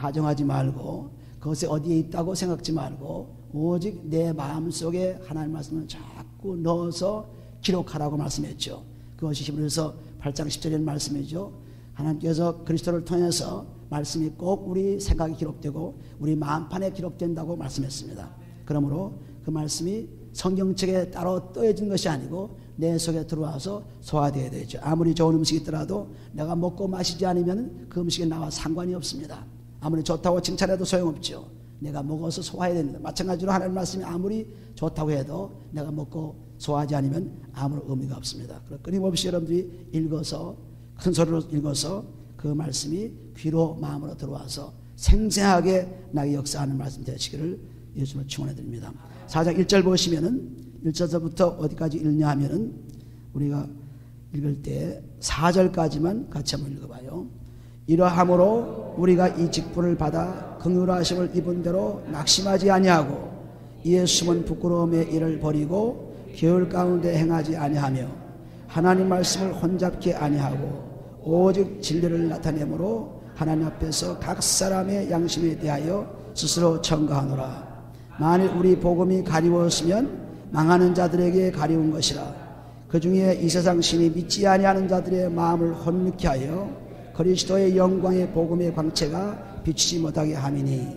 가정하지 말고 그것이 어디에 있다고 생각지 말고 오직 내 마음속에 하나님 말씀을 자꾸 넣어서 기록하라고 말씀했죠. 그것이 히브리서 8장 10절의 말씀이죠. 하나님께서 그리스도를 통해서 말씀이 꼭 우리 생각에 기록되고 우리 마음판에 기록된다고 말씀했습니다. 그러므로 그 말씀이 성경책에 따로 떠해진 것이 아니고 내 속에 들어와서 소화되어야 되죠. 아무리 좋은 음식이 있더라도 내가 먹고 마시지 않으면 그 음식에 나와 상관이 없습니다. 아무리 좋다고 칭찬해도 소용없죠. 내가 먹어서 소화해야 됩니다. 마찬가지로 하나님 말씀이 아무리 좋다고 해도 내가 먹고 소화하지 않으면 아무런 의미가 없습니다. 끊임없이 여러분들이 읽어서 큰 소리로 읽어서 그 말씀이 귀로 마음으로 들어와서 생생하게 나의 역사하는 말씀 되시기를 예수님을 축원해 드립니다. 4장 1절 보시면은 1절부터 어디까지 읽냐 하면은 우리가 읽을 때 4절까지만 같이 한번 읽어봐요. 이러함으로 우리가 이 직분을 받아 긍휼하심을 입은 대로 낙심하지 아니하고 이에 숨은 부끄러움의 일을 버리고 계율 가운데 행하지 아니하며 하나님 말씀을 혼잡게 아니하고 오직 진리를 나타내므로 하나님 앞에서 각 사람의 양심에 대하여 스스로 청구하노라. 만일 우리 복음이 가리웠으면 망하는 자들에게 가리운 것이라. 그 중에 이 세상 신이 믿지 아니하는 자들의 마음을 혼미케 하여 그리스도의 영광의 복음의 광채가 비치지 못하게 함이니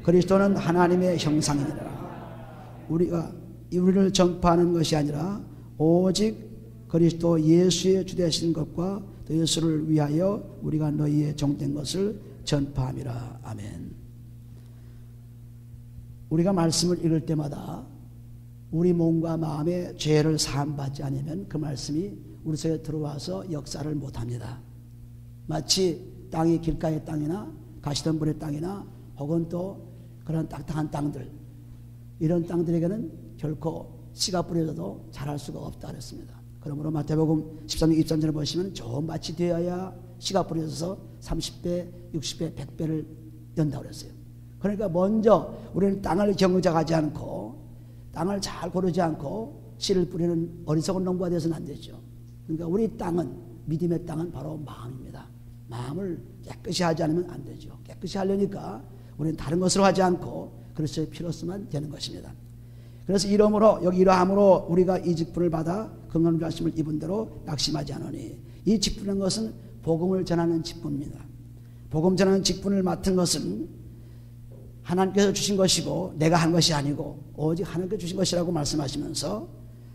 그리스도는 하나님의 형상이니라. 우리를 전파하는 것이 아니라 오직 그리스도 예수의 주되신 것과 또 예수를 위하여 우리가 너희의 종된 것을 전파함이라. 아멘. 우리가 말씀을 읽을 때마다 우리 몸과 마음의 죄를 사함받지 않으면 그 말씀이 우리 속에 들어와서 역사를 못합니다. 마치 땅이 길가의 땅이나 가시덤불의 땅이나 혹은 또 그런 딱딱한 땅들, 이런 땅들에게는 결코 씨가 뿌려져도 자랄 수가 없다 그랬습니다. 그러므로 마태복음 13장 23절을 보시면 좋은 밭이 되어야 씨가 뿌려져서 30배, 60배, 100배를 연다고 그랬어요. 그러니까 먼저 우리는 땅을 경작하지 않고 땅을 잘 고르지 않고 씨를 뿌리는 어리석은 농부가 되어서는 안 되죠. 그러니까 우리 땅은, 믿음의 땅은 바로 마음입니다. 마음을 깨끗이 하지 않으면 안 되죠. 깨끗이 하려니까 우리는 다른 것으로 하지 않고 그리스도의 피로 쓰면 되는 것입니다. 그래서 이러므로 여기 이러함으로 우리가 이 직분을 받아 긍휼하심을 입은 대로 낙심하지 않으니, 이 직분인 것은 복음을 전하는 직분입니다. 복음 전하는 직분을 맡은 것은 하나님께서 주신 것이고 내가 한 것이 아니고 오직 하나님께서 주신 것이라고 말씀하시면서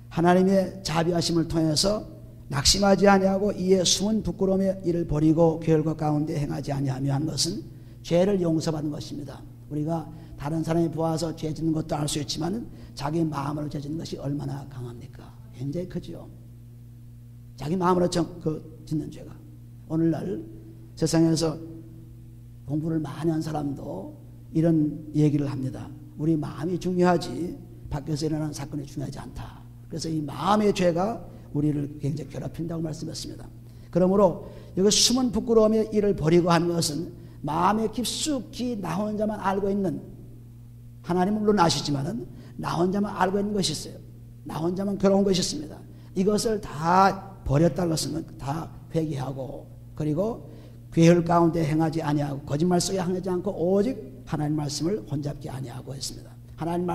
하나님의 자비하심을 통해서 낙심하지 아니하고 이에 숨은 부끄러움의 일을 버리고 계율과 가운데 행하지 아니하며 하는 것은 죄를 용서받는 것입니다. 우리가 다른 사람이 보아서 죄 짓는 것도 알 수 있지만 자기 마음으로 죄 짓는 것이 얼마나 강합니까? 굉장히 크죠. 자기 마음으로 짓는 죄가. 오늘날 세상에서 공부를 많이 한 사람도 이런 얘기를 합니다. 우리 마음이 중요하지 밖에서 일어나는 사건이 중요하지 않다. 그래서 이 마음의 죄가 우리를 굉장히 괴롭힌다고 말씀했습니다. 그러므로 여기 숨은 부끄러움의 일을 버리고 하는 것은 마음에 깊숙이 나 혼자만 알고 있는, 하나님은 물론 아시지만은 나 혼자만 알고 있는 것이 있어요. 나 혼자만 괴로운 것이 있습니다. 이것을 다 버렸다는 것은 다 회개하고, 그리고 괴혈 가운데 행하지 아니하고 거짓말 속에 행하지 않고 오직 하나님 말씀을 혼잡게 아니하고 했습니다. 하나님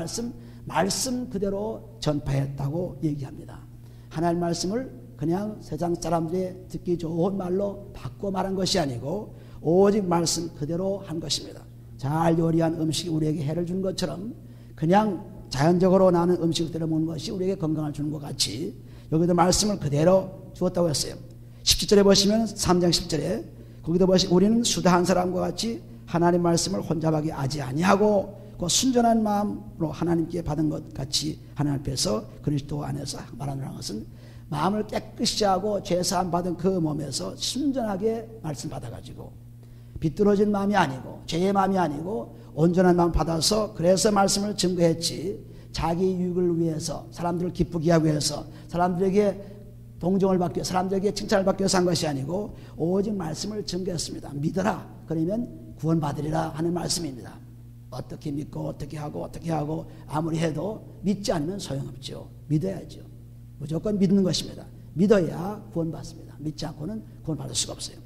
말씀 그대로 전파했다고 얘기합니다. 하나님 말씀을 그냥 세상 사람들이 듣기 좋은 말로 바꿔 말한 것이 아니고 오직 말씀 그대로 한 것입니다. 잘 요리한 음식이 우리에게 해를 주는 것처럼 그냥 자연적으로 나는 음식 그대로 먹는 것이 우리에게 건강을 주는 것 같이 여기도 말씀을 그대로 주었다고 했어요. 17절에 보시면 3장 10절에 거기도 보시면 우리는 수다한 사람과 같이 하나님 말씀을 혼잡하게 하지 아니하고 그 순전한 마음으로 하나님께 받은 것 같이 하나님 앞에서 그리스도 안에서 말하는 것은 마음을 깨끗이 하고 죄사함 받은 그 몸에서 순전하게 말씀 받아가지고 비뚤어진 마음이 아니고 죄의 마음이 아니고 온전한 마음 받아서 그래서 말씀을 증거했지, 자기 유익을 위해서 사람들을 기쁘게 하기 위해서 사람들에게 동정을 받기 위해서 사람들에게 칭찬을 받기 위해서 한 것이 아니고 오직 말씀을 증거했습니다. 믿어라 그러면 구원받으리라 하는 말씀입니다. 어떻게 믿고 어떻게 하고 아무리 해도 믿지 않으면 소용없죠. 믿어야죠. 무조건 믿는 것입니다. 믿어야 구원받습니다. 믿지 않고는 구원받을 수가 없어요.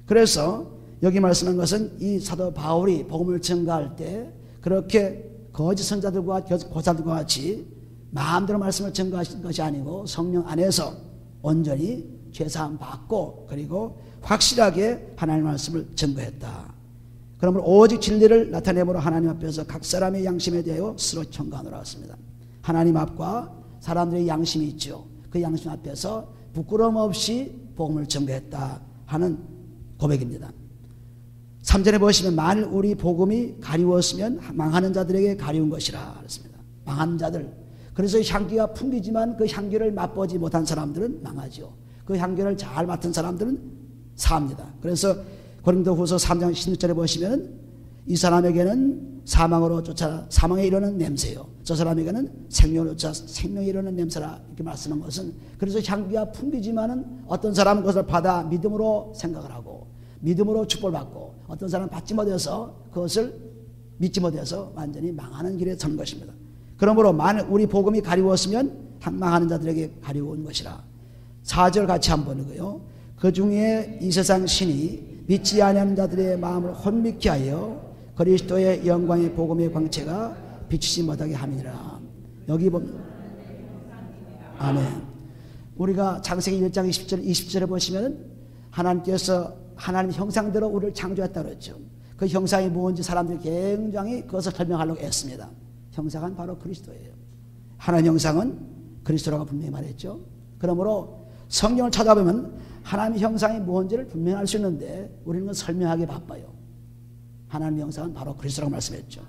그래서 여기 말씀한 것은 이 사도 바울이 복음을 전가할 때 그렇게 거짓 선자들과 고사들과 같이 마음대로 말씀을 전가하신 것이 아니고 성령 안에서 온전히 죄사함 받고 그리고 확실하게 하나님의 말씀을 전거했다. 그러므로 오직 진리를 나타내므로 하나님 앞에서 각 사람의 양심에 대하여 스스로 청구하노라 했습니다. 하나님 앞과 사람들의 양심이 있죠. 그 양심 앞에서 부끄러움 없이 복음을 전거했다 하는 고백입니다. 3절에 보시면 만일 우리 복음이 가리웠으면 망하는 자들에게 가리운 것이라 그랬습니다. 망하는 자들. 그래서 향기가 풍기지만 그 향기를 맛보지 못한 사람들은 망하죠. 그 향기를 잘 맡은 사람들은 삽니다. 그래서 고린도후서 3장 16절에 보시면 이 사람에게는 사망으로 쫓아 사망에 이르는 냄새요. 저 사람에게는 생명으로 쫓아 생명에 이르는 냄새라 이렇게 말씀한 것은 그래서 향기가 풍기지만은 어떤 사람은 그것을 받아 믿음으로 생각을 하고 믿음으로 축복받고 어떤 사람은 받지 못해서 그것을 믿지 못해서 완전히 망하는 길에 선 것입니다. 그러므로 만일 우리 복음이 가리웠으면 망하는 자들에게 가리운 것이라. 4절 같이 한번 읽어요. 그 중에 이 세상 신이 믿지 아니하는 자들의 마음을 혼미케 하여 그리스도의 영광의 복음의 광채가 비치지 못하게 함이니라. 여기 보면 아멘. 우리가 창세기 1장 20절에 보시면 하나님께서 하나님 형상대로 우리를 창조했다고 그랬죠. 그 형상이 뭔지 사람들이 굉장히 그것을 설명하려고 했습니다. 형상은 바로 그리스도예요. 하나님 형상은 그리스도라고 분명히 말했죠. 그러므로 성경을 찾아보면 하나님 형상이 뭔지를 분명히 알 수 있는데 우리는 설명하기 바빠요. 하나님 형상은 바로 그리스도라고 말씀했죠.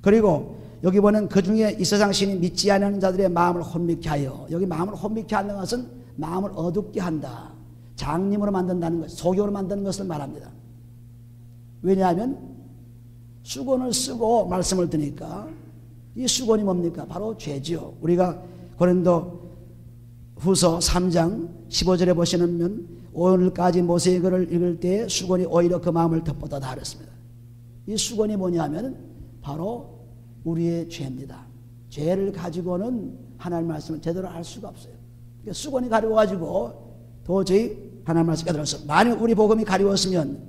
그리고 여기 보는 그 중에 이 세상 신이 믿지 않는 자들의 마음을 혼미케 하여, 여기 마음을 혼미케 하는 것은 마음을 어둡게 한다. 장님으로 만든다는 것, 소경으로 만드는 것을 말합니다. 왜냐하면 수건을 쓰고 말씀을 드니까 이 수건이 뭡니까? 바로 죄지요. 우리가 고린도 후서 3장 15절에 보시면 오늘까지 모세의 글을 읽을 때 수건이 오히려 그 마음을 덮었다 그랬습니다. 이 수건이 뭐냐면 바로 우리의 죄입니다. 죄를 가지고는 하나님 말씀을 제대로 알 수가 없어요. 그러니까 수건이 가리워가지고 도저히 하나님 말씀 깨달아서 만일 우리 복음이 가리웠으면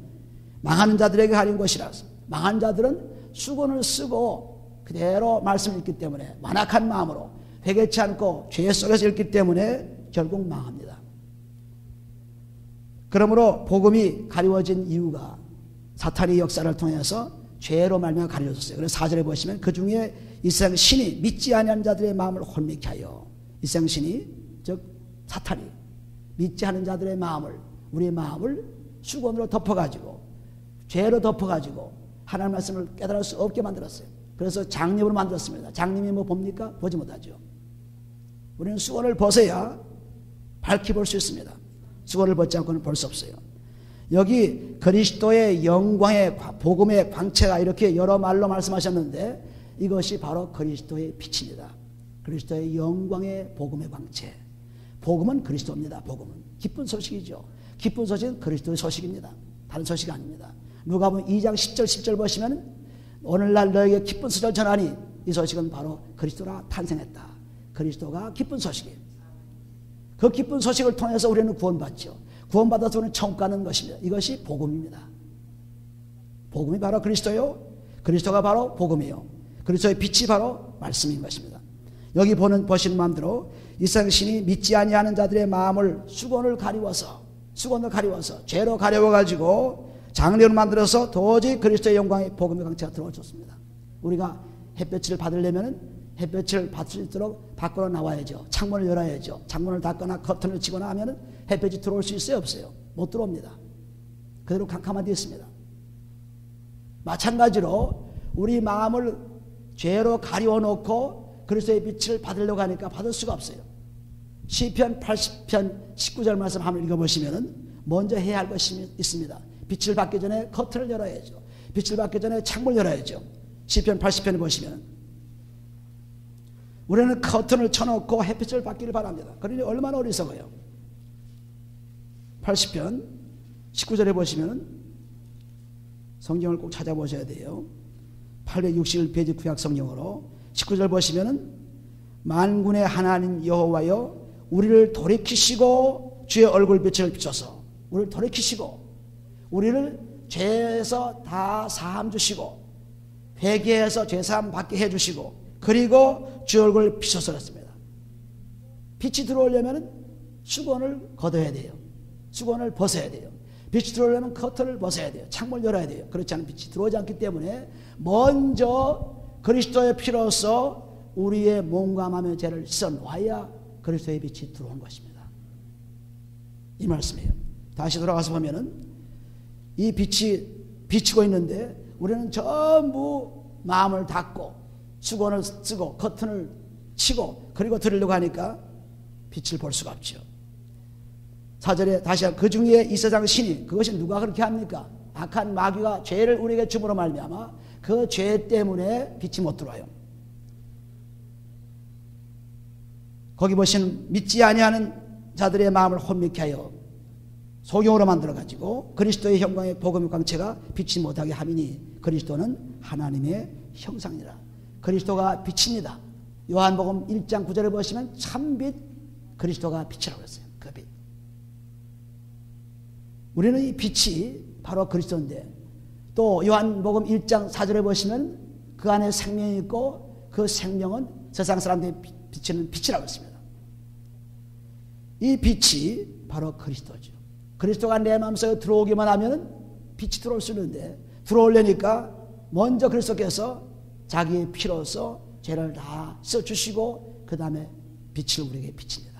망하는 자들에게 가린 것이라. 망한 자들은 수건을 쓰고 그대로 말씀을 읽기 때문에 완악한 마음으로 회개치 않고 죄 속에서 읽기 때문에 결국 망합니다. 그러므로 복음이 가리워진 이유가 사탄의 역사를 통해서 죄로 말미암아 가려졌어요. 그래서 4절에 보시면 그 중에 이 세상 신이 믿지 아니하는 자들의 마음을 혼미케 하여, 이 세상 신이 즉 사탄이 믿지 않는 자들의 마음을, 우리의 마음을 수건으로 덮어가지고 죄로 덮어가지고 하나님 말씀을 깨달을 수 없게 만들었어요. 그래서 장님으로 만들었습니다. 장님이 뭐 봅니까? 보지 못하죠. 우리는 수건을 벗어야 밝히 볼 수 있습니다. 수건을 벗지 않고는 볼 수 없어요. 여기 그리스도의 영광의 복음의 광채가 이렇게 여러 말로 말씀하셨는데 이것이 바로 그리스도의 빛입니다. 그리스도의 영광의 복음의 광채. 복음은 그리스도입니다. 복음은 기쁜 소식이죠. 기쁜 소식은 그리스도의 소식입니다. 다른 소식이 아닙니다. 누가복음 2장 10절 보시면 오늘날 너에게 기쁜 소식을 전하니 이 소식은 바로 그리스도가 탄생했다. 그리스도가 기쁜 소식이에요. 그 기쁜 소식을 통해서 우리는 구원받죠. 구원받아서 우리는 천국 가는 것입니다. 이것이 복음입니다. 복음이 바로 그리스도요. 그리스도가 바로 복음이요. 그리스도의 빛이 바로 말씀인 것입니다. 여기 보시는 마음대로 이 세상 신이 믿지 아니하는 자들의 마음을 수건을 가리워서 죄로 가려워가지고 장례로 만들어서 도저히 그리스도의 영광의 복음의 광채가 들어올 수 없습니다. 우리가 햇볕을 받으려면 햇볕을 받을 수 있도록 밖으로 나와야죠. 창문을 열어야죠. 창문을 닫거나 커튼을 치거나 하면 햇볕이 들어올 수 있어요? 없어요? 못 들어옵니다. 그대로 캄캄한 데 있습니다. 마찬가지로 우리 마음을 죄로 가리워놓고 그리스도의 빛을 받으려고 하니까 받을 수가 없어요. 시편 80편 19절 말씀 한번 읽어보시면 먼저 해야 할 것이 있습니다. 빛을 받기 전에 커튼을 열어야죠. 빛을 받기 전에 창문을 열어야죠. 시편 80편을 보시면 우리는 커튼을 쳐놓고 햇빛을 받기를 바랍니다. 그러니 얼마나 어리석어요. 80편 19절에 보시면 성경을 꼭 찾아보셔야 돼요. 861페이지 구약 성경으로 19절 보시면 만군의 하나님 여호와여 우리를 돌이키시고 주의 얼굴빛을 비춰서 우리를 돌이키시고 우리를 죄에서 다 사함 주시고 회개해서 죄사함 받게 해주시고 그리고 주 얼굴 비춰서 그렇습니다. 빛이 들어오려면 수건을 걷어야 돼요. 수건을 벗어야 돼요. 빛이 들어오려면 커튼을 벗어야 돼요. 창문을 열어야 돼요. 그렇지 않으면 빛이 들어오지 않기 때문에 먼저 그리스도의 피로서 우리의 몸과 마음의 죄를 씻어놓아야 그리스도의 빛이 들어온 것입니다. 이 말씀이에요. 다시 돌아가서 보면은 이 빛이 비치고 있는데 우리는 전부 마음을 닫고 수건을 쓰고 커튼을 치고 그리고 들으려고 하니까 빛을 볼 수가 없죠. 4절에 다시 그 중에 이 세상 신이 그것이 누가 그렇게 합니까? 악한 마귀가 죄를 우리에게 줌으로 말미암아 그 죄 때문에 빛이 못 들어와요. 거기 보시는 믿지 아니하는 자들의 마음을 혼미케 하여 소경으로 만들어가지고 그리스도의 형광의 복음의 광채가 빛이 못하게 함이니 그리스도는 하나님의 형상이라. 그리스도가 빛입니다. 요한복음 1장 9절을 보시면 참빛 그리스도가 빛이라고 했어요. 그 빛. 우리는 이 빛이 바로 그리스도인데 또 요한복음 1장 4절에 보시면 그 안에 생명이 있고 그 생명은 세상 사람들이 비치는 빛이라고 했습니다. 이 빛이 바로 그리스도죠. 그리스도가 내 마음속에 들어오기만 하면 빛이 들어올 수 있는데 들어오려니까 먼저 그리스도께서 자기의 피로서 죄를 다 써주시고 그 다음에 빛을 우리에게 비칩니다.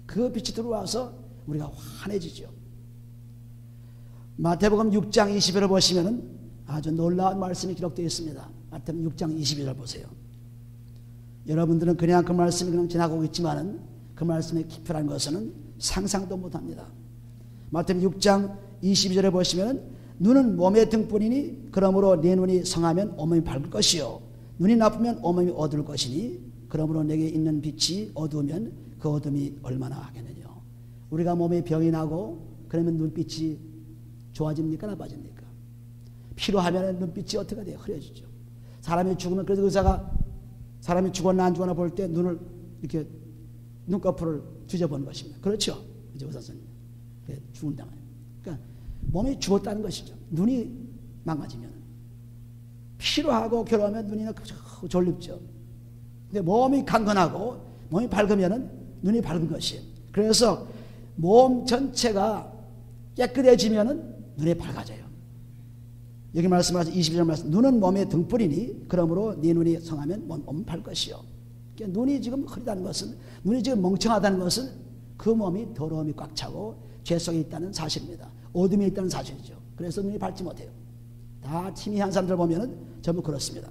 그 빛이 들어와서 우리가 환해지죠. 마태복음 6장 20절을 보시면 아주 놀라운 말씀이 기록되어 있습니다. 마태복음 6장 22절 보세요. 여러분들은 그냥 그 말씀이 그냥 지나가고 있지만은 그 말씀의 깊이라는 것은 상상도 못합니다. 마태복음 6장 22절에 보시면 눈은 몸의 등불이니 그러므로 내 눈이 성하면 온몸이 밝을 것이요 눈이 나쁘면 온몸이 어두울 것이니 그러므로 내게 있는 빛이 어두우면 그 어둠이 얼마나 하겠느냐. 우리가 몸에 병이 나고 그러면 눈빛이 좋아집니까 나빠집니까? 피로하면 눈빛이 어떻게 돼요? 흐려지죠. 사람이 죽으면 그래서 의사가 사람이 죽었나 안 죽었나 볼 때 눈을 이렇게 눈꺼풀을 뒤져보는 것입니다. 그렇죠? 이제 의사 선생님 죽은다 말이에요. 그러니까 몸이 죽었다는 것이죠. 눈이 망가지면 피로하고 괴로우면 눈이 졸립죠. 근데 몸이 강건하고 몸이 밝으면 눈이 밝은 것이에요. 그래서 몸 전체가 깨끗해지면 눈이 밝아져요. 여기 말씀하신 22절 말씀 눈은 몸의 등불이니 그러므로 네 눈이 성하면 몸은 밝을 것이요. 그러니까 눈이 지금 흐리다는 것은 눈이 지금 멍청하다는 것은 그 몸이 더러움이 꽉 차고 죄 속에 있다는 사실입니다. 어둠이 있다는 사실이죠. 그래서 눈이 밝지 못해요. 다 희미한 사람들 보면은 전부 그렇습니다.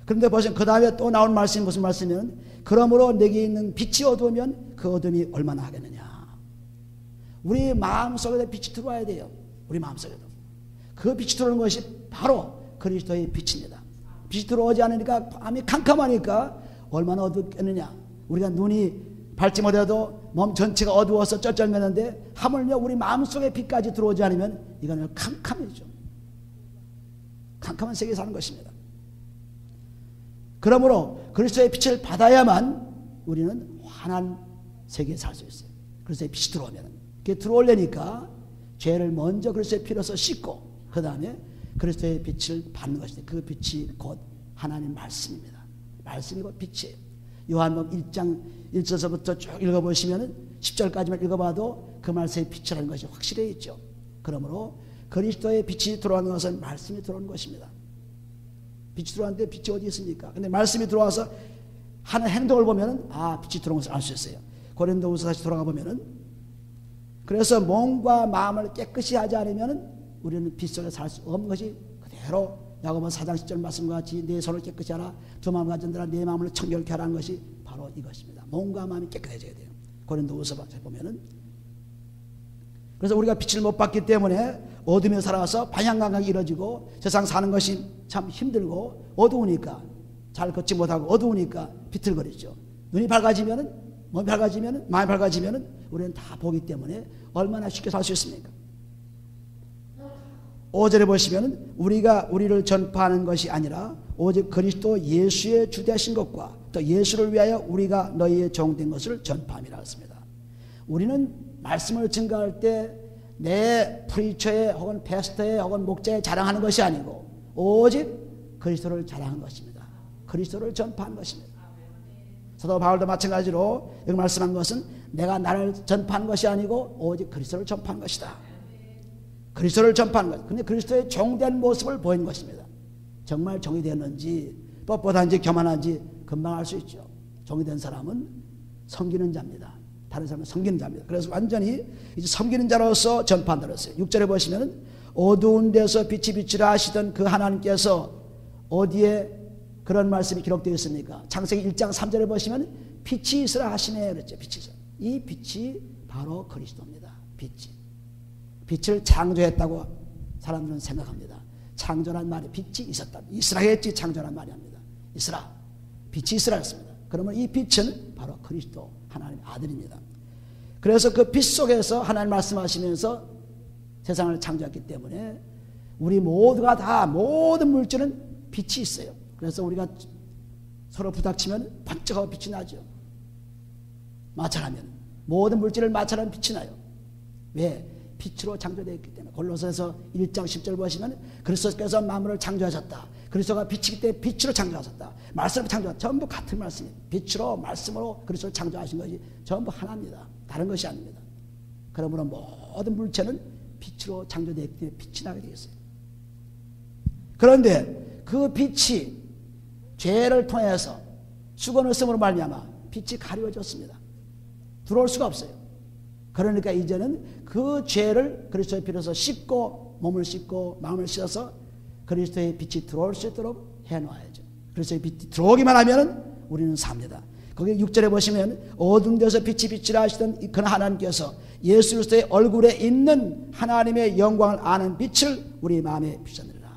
그런데 보시면 그 다음에 또 나온 말씀이 무슨 말씀이냐면 그러므로 내게 있는 빛이 어두우면 그 어둠이 얼마나 하겠느냐. 우리 마음속에 빛이 들어와야 돼요. 우리 마음속에도. 그 빛이 들어오는 것이 바로 그리스도의 빛입니다. 빛이 들어오지 않으니까 밤이 캄캄하니까 얼마나 어둡겠느냐. 우리가 눈이 밝지 못해도 몸 전체가 어두워서 쩔쩔매는데 하물며 우리 마음속에 빛까지 들어오지 않으면 이거는 캄캄해지죠. 캄캄한 세계에 사는 것입니다. 그러므로 그리스도의 빛을 받아야만 우리는 환한 세계에 살 수 있어요. 그리스도의 빛이 들어오면 그게 들어오려니까 죄를 먼저 그리스도의 피로서 씻고 그 다음에 그리스도의 빛을 받는 것인데 그 빛이 곧 하나님 말씀입니다. 말씀이 곧 빛이에요. 요한복음 1장 1절서부터 쭉 읽어보시면 10절까지만 읽어봐도 그 말씀의 빛이라는 것이 확실해 있죠. 그러므로 그리스도의 빛이 들어오는 것은 말씀이 들어오는 것입니다. 빛이 들어왔는데 빛이 어디 있습니까? 근데 말씀이 들어와서 하는 행동을 보면은 빛이 들어온 것을 알 수 있어요. 고린도후서 다시 돌아가 보면은 그래서 몸과 마음을 깨끗이 하지 않으면은 우리는 빛 속에 살 수 없는 것이 그대로 야고보 4장 10절 말씀과 같이 내 손을 깨끗이 하라 두 마음을 가진다라 내 마음을 청결케 하라는 것이 바로 이것입니다. 몸과 마음이 깨끗해져야 돼요. 고린도후서 보면은 그래서 우리가 빛을 못 받기 때문에 어둠에 살아서 방향 감각이 이루어지고 세상 사는 것이 참 힘들고 어두우니까 잘 걷지 못하고 어두우니까 비틀거리죠. 눈이 밝아지면은 몸이 밝아지면은 마음이 밝아지면은 우리는 다 보기 때문에 얼마나 쉽게 살 수 있습니까? 5절에 보시면은 우리가 우리를 전파하는 것이 아니라 오직 그리스도 예수의 주되신 것과 또 예수를 위하여 우리가 너희의 종된 것을 전파함이라 했습니다. 우리는 말씀을 증거할 때 내 프리처에 혹은 패스터에 혹은 목자에 자랑하는 것이 아니고 오직 그리스도를 자랑하는 것입니다. 그리스도를 전파하는 것입니다. 사도 바울도 마찬가지로 여기 말씀한 것은 내가 나를 전파하는 것이 아니고 오직 그리스도를 전파하는 것이다. 그리스도를 전파하는 것. 근데 그리스도의 종된 모습을 보이는 것입니다. 정말 종이 되었는지 뻣뻣한지 교만한지 금방 알 수 있죠. 종이 된 사람은 섬기는 자입니다. 다른 사람은 섬기는 자입니다. 그래서 완전히 이제 섬기는 자로서 전파한다 그랬어요. 6절에 보시면 어두운 데서 빛이 비치라 하시던 그 하나님께서 어디에 그런 말씀이 기록되어 있습니까? 창세기 1장 3절에 보시면 빛이 있으라 하시네 그랬죠. 빛이 있으라. 이 빛이 바로 그리스도입니다. 빛을 창조했다고 사람들은 생각합니다. 창조란 말이 빛이 있었다. 있으라 했지 창조란 말이 아닙니다. 있으라. 빛이 있으라 했습니다. 그러면 이 빛은 바로 그리스도 하나님의 아들입니다. 그래서 그 빛 속에서 하나님 말씀하시면서 세상을 창조했기 때문에 우리 모두가 다 모든 물질은 빛이 있어요. 그래서 우리가 서로 부닥치면 반짝하고 빛이 나죠. 마찰하면 모든 물질을 마찰하면 빛이 나요. 왜? 빛으로 창조되어 있기 때문에. 골로새서 1장 10절 보시면 그리스도께서 만물을 창조하셨다. 그리스도가 빛이기 때문에 빛으로 창조하셨다. 말씀으로 창조하셨다. 전부 같은 말씀이에요. 빛으로 말씀으로 그리스도를 창조하신 것이 전부 하나입니다. 다른 것이 아닙니다. 그러므로 모든 물체는 빛으로 창조되어 있기 때문에 빛이 나게 되겠어요. 그런데 그 빛이 죄를 통해서 수건을 쓰므로 말미암아 빛이 가려졌습니다. 들어올 수가 없어요. 그러니까 이제는 그 죄를 그리스도의 피로서 씻고 몸을 씻고 마음을 씻어서 그리스도의 빛이 들어올 수 있도록 해놓아야죠. 그리스도의 빛이 들어오기만 하면 우리는 삽니다. 거기 6절에 보시면 어두운 데서 빛이 비치라 하시던 그 하나님께서 예수 그리스도의 얼굴에 있는 하나님의 영광을 아는 빛을 우리 마음에 비추느니라.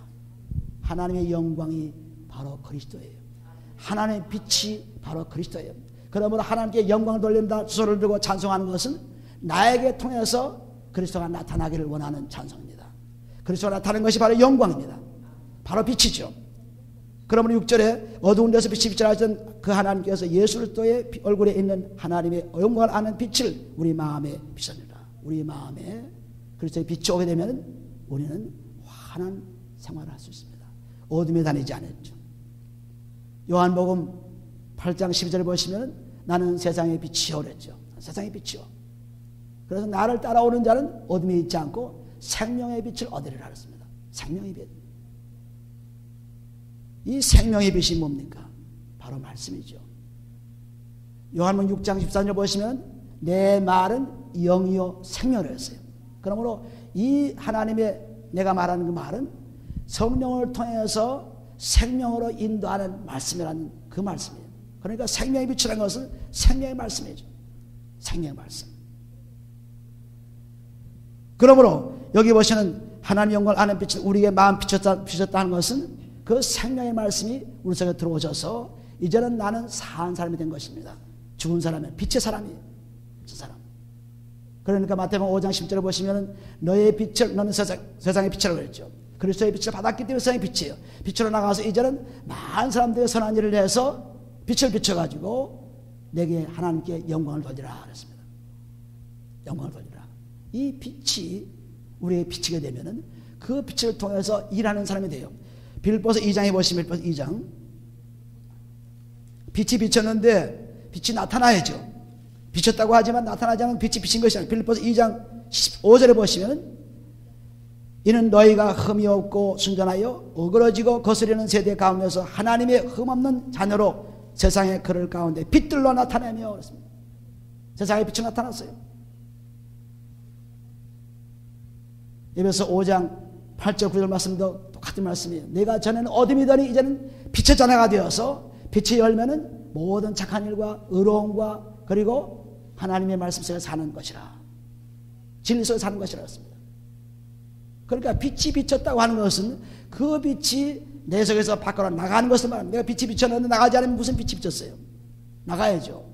하나님의 영광이 바로 그리스도예요. 하나님의 빛이 바로 그리스도예요. 그러므로 하나님께 영광을 돌린다 주소를 들고 찬송하는 것은 나에게 통해서 그리스도가 나타나기를 원하는 찬송입니다. 그리스도가 나타나는 것이 바로 영광입니다. 바로 빛이죠. 그러므로 6절에 어두운 데서 빛이 비치라 하시던 그 하나님께서 예수 그리스도의 얼굴에 있는 하나님의 영광을 아는 빛을 우리 마음에 비추느니라. 우리 마음에 그리스도의 빛이 오게 되면 우리는 환한 생활을 할 수 있습니다. 어둠에 다니지 않았죠. 요한복음 8장 12절을 보시면 나는 세상의 빛이요 그랬죠. 세상의 빛이요. 그래서 나를 따라오는 자는 어둠에 있지 않고 생명의 빛을 얻으리라 그랬습니다. 생명의 빛. 이 생명의 빛이 뭡니까? 바로 말씀이죠. 요한복음 6장 13절 보시면 내 말은 영이요 생명이라 했어요. 그러므로 이 하나님의 내가 말하는 그 말은 성령을 통해서 생명으로 인도하는 말씀이라는 그 말씀이에요. 그러니까 생명의 빛이라는 것은 생명의 말씀이죠. 생명의 말씀. 그러므로 여기 보시는 하나님 영광을 아는 빛을 우리에게 마음 비쳤다 하는 것은 그 생명의 말씀이 우리 속에 들어오셔서 이제는 나는 사한 사람이 된 것입니다. 죽은 사람은 빛의 사람이에요. 빛의 사람. 그러니까 마태복음 5장 10절을 보시면 너의 빛을 너는 세상의 빛이라고 그랬죠. 그리스도의 빛을 받았기 때문에 세상의 빛이에요. 빛으로 나가서 이제는 많은 사람들의 선한 일을 해서 빛을 비춰가지고 내게 하나님께 영광을 돌리라 그랬습니다. 영광을 돌리라. 이 빛이 우리의 비치게 되면은 그 빛을 통해서 일하는 사람이 돼요. 빌립보서 2장에 보시면 빌립보서 2장 빛이 비쳤는데 빛이 나타나야죠. 비쳤다고 하지만 나타나지 않은 빛이 비친 것이 아니라 빌립보서 2장 15절에 보시면 이는 너희가 흠이 없고 순전하여 어그러지고 거스리는 세대 가운데서 하나님의 흠없는 자녀로 세상의 그를 가운데 빛들로 나타내며 그랬습니다. 세상의 빛이 나타났어요. 에베소 5장 8절 9절 말씀도 똑같은 말씀이에요. 내가 전에는 어둠이더니 이제는 빛의 자녀가 되어서 빛이 열면은 모든 착한 일과 의로움과 그리고 하나님의 말씀 속에 사는 것이라. 진리 속에 사는 것이라 했습니다. 그러니까 빛이 비쳤다고 하는 것은 그 빛이 내 속에서 밖으로 나가는 것을 말합니다. 내가 빛이 비쳤는데 나가지 않으면 무슨 빛이 비쳤어요? 나가야죠.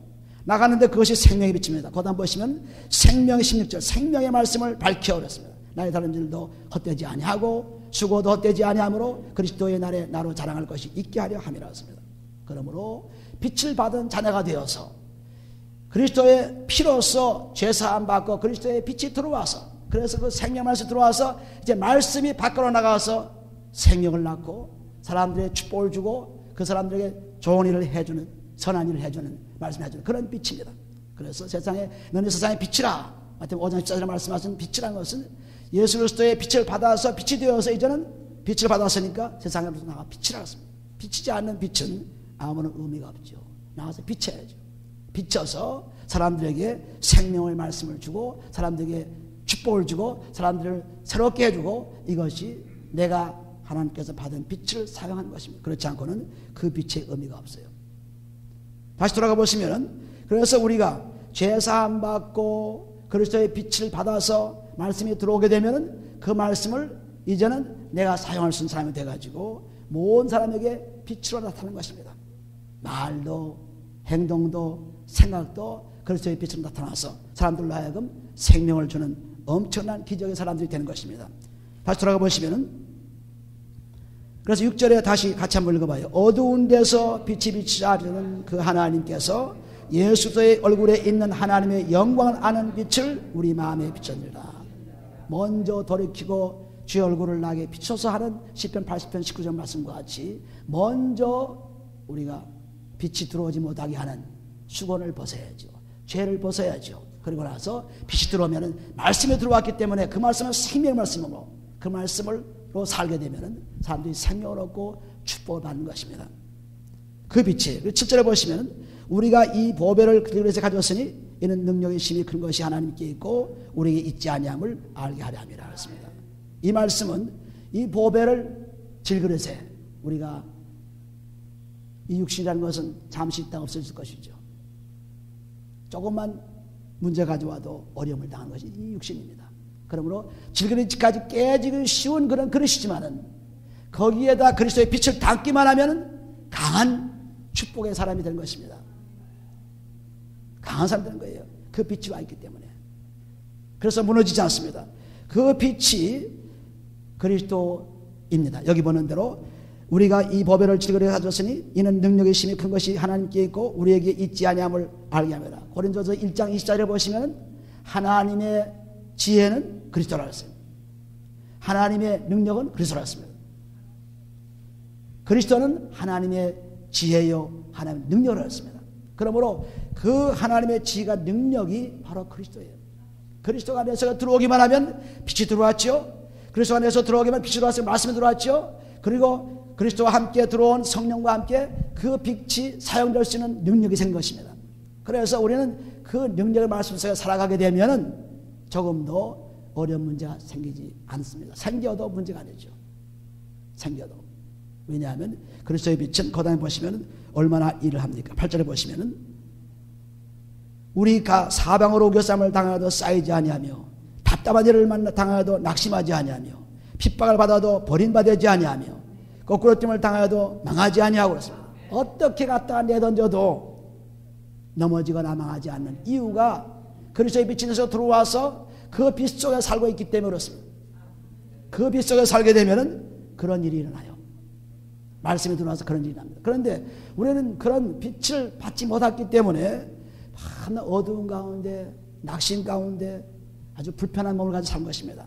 나가는데 그것이 생명의 빛입니다. 거기다 보시면 생명의 16절 생명의 말씀을 밝혀 그랬습니다. 나의 다른 일도 헛되지 아니하고 수고도 헛되지 아니하므로 그리스도의 날에 나로 자랑할 것이 있게 하려 함이라 했습니다. 그러므로 빛을 받은 자녀가 되어서 그리스도의 피로서 죄사함 받고 그리스도의 빛이 들어와서 그래서 그 생명 말씀이 들어와서 이제 말씀이 밖으로 나가서 생명을 낳고 사람들의 축복을 주고 그 사람들에게 좋은 일을 해주는, 선한 일을 해주는, 말씀을 해주는 그런 빛입니다. 그래서 세상에 너는 세상의 빛이라, 마태복음 5장 14절에 말씀하신 빛이라는 것은 예수 그리스도의 빛을 받아서 빛이 되어서 이제는 빛을 받았으니까 세상에서 나가 빛이라 했습니다. 비치지 않는 빛은 아무런 의미가 없죠. 나가서 비춰야죠. 비춰서 사람들에게 생명의 말씀을 주고 사람들에게 축복을 주고 사람들을 새롭게 해주고, 이것이 내가 하나님께서 받은 빛을 사용하는 것입니다. 그렇지 않고는 그 빛의 의미가 없어요. 다시 돌아가 보시면은, 그래서 우리가 죄 사함 받고 그리스도의 빛을 받아서 말씀이 들어오게 되면은 그 말씀을 이제는 내가 사용할 수 있는 사람이 돼가지고 모든 사람에게 빛으로 나타나는 것입니다. 말도 행동도 생각도 그리스도의 빛으로 나타나서 사람들로 하여금 생명을 주는 엄청난 기적의 사람들이 되는 것입니다. 다시 돌아가 보시면은, 그래서 6절에 다시 같이 한번 읽어봐요. 어두운 데서 빛이 비치자 하는 그 하나님께서 예수의 얼굴에 있는 하나님의 영광을 아는 빛을 우리 마음에 비쳤느니라. 먼저 돌이키고 주의 얼굴을 나게 비춰서 하는 시편 80편 19절 말씀과 같이 먼저 우리가 빛이 들어오지 못하게 하는 수건을 벗어야죠. 죄를 벗어야죠. 그리고 나서 빛이 들어오면 말씀이 들어왔기 때문에 그 말씀은 생명의 말씀이고 그 말씀으로 살게 되면 사람들이 생명을 얻고 축복을 받는 것입니다. 그 빛이 7절에 보시면 우리가 이 보배를 그리스도에서 가졌으니 이는 능력의 힘이 큰 것이 하나님께 있고 우리에게 있지 아니함을 알게 하려 함이라 했습니다. 이 말씀은 이 보배를 질그릇에 우리가 이 육신이라는 것은 잠시 있다가 없어질 것이죠. 조금만 문제 가져와도 어려움을 당하는 것이 이 육신입니다. 그러므로 질그릇까지 깨지기 쉬운 그런 그릇이지만은 거기에다 그리스도의 빛을 담기만 하면 강한 축복의 사람이 되는 것입니다. 강한 사람이 되는 거예요. 그 빛이 와 있기 때문에. 그래서 무너지지 않습니다. 그 빛이 그리스도입니다. 여기 보는 대로 우리가 이 보배를 질그릇에 가졌으니 이는 능력의 힘이 큰 것이 하나님께 있고 우리에게 있지 아니함을 알게 하매라. 고린도서 1장 24절에 보시면 하나님의 지혜는 그리스도라 했어요. 하나님의 능력은 그리스도라 했습니다. 그리스도는 하나님의 지혜요 하나님의 능력을 했습니다. 그러므로 그 하나님의 지혜가 능력이 바로 그리스도예요. 그리스도 안에서 들어오기만 하면 빛이 들어왔죠. 그리스도 안에서 들어오기만 빛이 들어왔으면 말씀이 들어왔죠. 그리고 그리스도와 함께 들어온 성령과 함께 그 빛이 사용될 수 있는 능력이 생긴 것입니다. 그래서 우리는 그 능력의 말씀 속에 살아가게 되면은 조금도 어려운 문제가 생기지 않습니다. 생겨도 문제가 아니죠. 생겨도. 왜냐하면 그리스도의 빛은 거기에 보시면 얼마나 일을 합니까? 8절에 보시면은 우리가 사방으로 오겨쌈을 당하여도 쌓이지 아니하며 답답한 일을 당하여도 낙심하지 아니하며 핍박을 받아도 버림받지 아니하며 거꾸로 뜸을 당하여도 망하지 아니하고 그렇습니다. 어떻게 갖다가 내던져도 넘어지거나 망하지 않는 이유가 그리스도의 빛에서 들어와서 그 빛 속에 살고 있기 때문에 그렇습니다. 그 빛 속에 살게 되면은 그런 일이 일어나요. 말씀이 들어와서 그런 일이 납니다. 그런데 우리는 그런 빛을 받지 못했기 때문에 하나 어두운 가운데 낙심 가운데 아주 불편한 몸을 가지고 산 것입니다.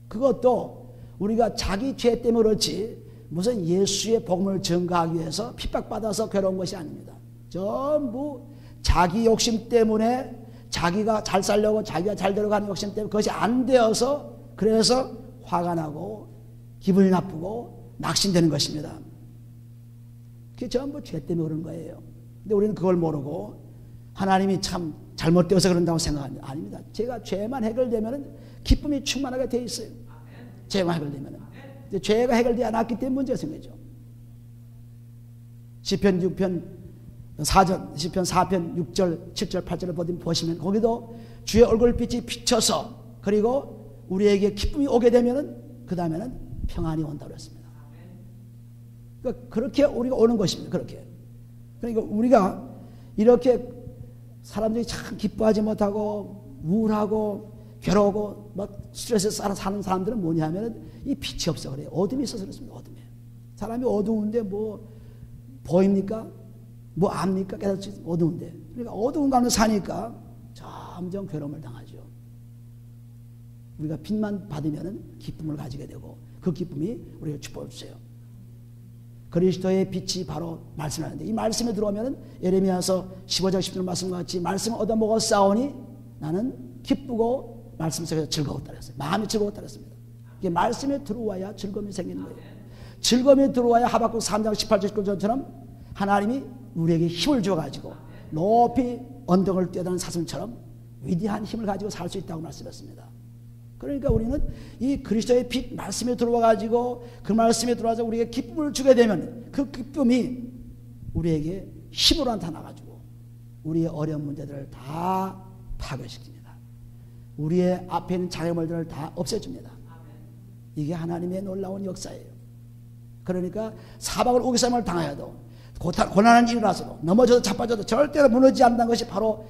그것도 우리가 자기 죄 때문에 그렇지 무슨 예수의 복음을 전가하기 위해서 핍박받아서 괴로운 것이 아닙니다. 전부 자기 욕심 때문에 자기가 잘 살려고 자기가 잘 되려가는 욕심 때문에 그것이 안 되어서 그래서 화가 나고 기분이 나쁘고 낙심되는 것입니다. 그게 전부 죄 때문에 그런 거예요. 근데 우리는 그걸 모르고 하나님이 참 잘못되어서 그런다고 생각합니다. 아닙니다. 제가 죄만 해결되면 기쁨이 충만하게 돼 있어요. 죄만 해결되면. 근데 죄가 해결되지 않았기 때문에 문제가 생기죠. 시편 6편 4편 6절 7절 8절을 보시면 거기도 주의 얼굴빛이 비쳐서 그리고 우리에게 기쁨이 오게 되면은 그 다음에는 평안이 온다고 했습니다. 그러니까 그렇게 우리가 오는 것입니다. 그렇게. 그러니까 우리가 이렇게 사람들이 참 기뻐하지 못하고 우울하고 괴로우고 막 스트레스 사는 사람들은 뭐냐면은 이 빛이 없어 그래요. 어둠이 있어서 그렇습니다. 어둠에. 사람이 어두운데 뭐 보입니까? 뭐 압니까? 깨닫지 어두운데. 그러니까 어두운 가운데 사니까 점점 괴로움을 당하죠. 우리가 빛만 받으면 기쁨을 가지게 되고 그 기쁨이 우리에게 축복을 주세요. 그리스도의 빛이 바로 말씀하는데 이 말씀에 들어오면 예레미야서 15장 10절 말씀과 같이 말씀을 얻어먹었사오니 나는 기쁘고 말씀 속에서 즐거웠다 그랬어요. 마음이 즐거웠다 그랬습니다. 이게 말씀에 들어와야 즐거움이 생기는 거예요. 즐거움이 들어와야 하박국 3장 18절 19절처럼 하나님이 우리에게 힘을 주어가지고 높이 언덕을 뛰어다니는 사슴처럼 위대한 힘을 가지고 살 수 있다고 말씀했습니다. 그러니까 우리는 이 그리스도의 빛 말씀에 들어와가지고 그 말씀에 들어와서 우리에게 기쁨을 주게 되면 그 기쁨이 우리에게 힘으로 나타나가지고 우리의 어려운 문제들을 다 파괴시킵니다. 우리의 앞에 있는 장애물들을 다 없애줍니다. 이게 하나님의 놀라운 역사예요. 그러니까 사박을 오기삼을 당하여도 고난한 일이라서도 넘어져도 자빠져도 절대로 무너지지 않는 것이 바로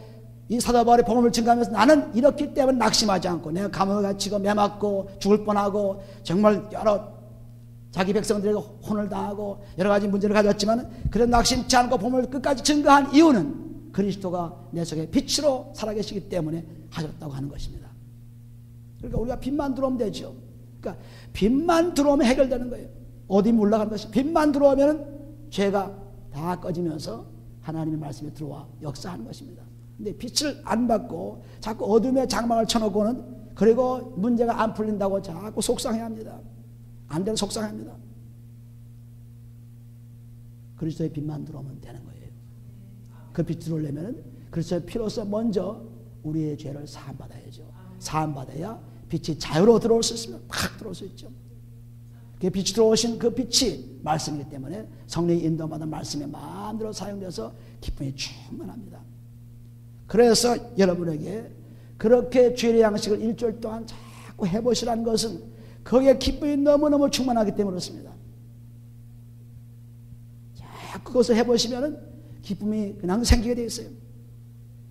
이 사도 바울의 복음을 증거하면서 나는 이렇기 때문에 낙심하지 않고 내가 감옥에 갇히고 매맞고 죽을 뻔하고 정말 여러 자기 백성들에게 혼을 당하고 여러 가지 문제를 가졌지만 그런 낙심치 않고 복음을 끝까지 증거한 이유는 그리스도가 내 속에 빛으로 살아계시기 때문에 하셨다고 하는 것입니다. 그러니까 우리가 빛만 들어오면 되죠. 그러니까 빛만 들어오면 해결되는 거예요. 어디 물러가는 것이 빛만 들어오면 죄가 다 꺼지면서 하나님의 말씀에 들어와 역사하는 것입니다. 근데 빛을 안 받고 자꾸 어둠의 장막을 쳐놓고는 그리고 문제가 안 풀린다고 자꾸 속상해합니다. 안 되면 속상합니다. 그리스도의 빛만 들어오면 되는 거예요. 그 빛 들어오려면 그리스도의 피로서 먼저 우리의 죄를 사함받아야죠. 사함받아야 빛이 자유로 들어올 수 있으면 팍 들어올 수 있죠. 그 빛이 들어오신 그 빛이 말씀이기 때문에 성령의 인도받아 말씀에 마음대로 사용돼서 기쁨이 충만합니다. 그래서 여러분에게 그렇게 죄의 양식을 일주일 동안 자꾸 해보시라는 것은 거기에 기쁨이 너무너무 충만하기 때문에 그렇습니다. 자꾸 그것을 해보시면 기쁨이 그냥 생기게 되어 있어요.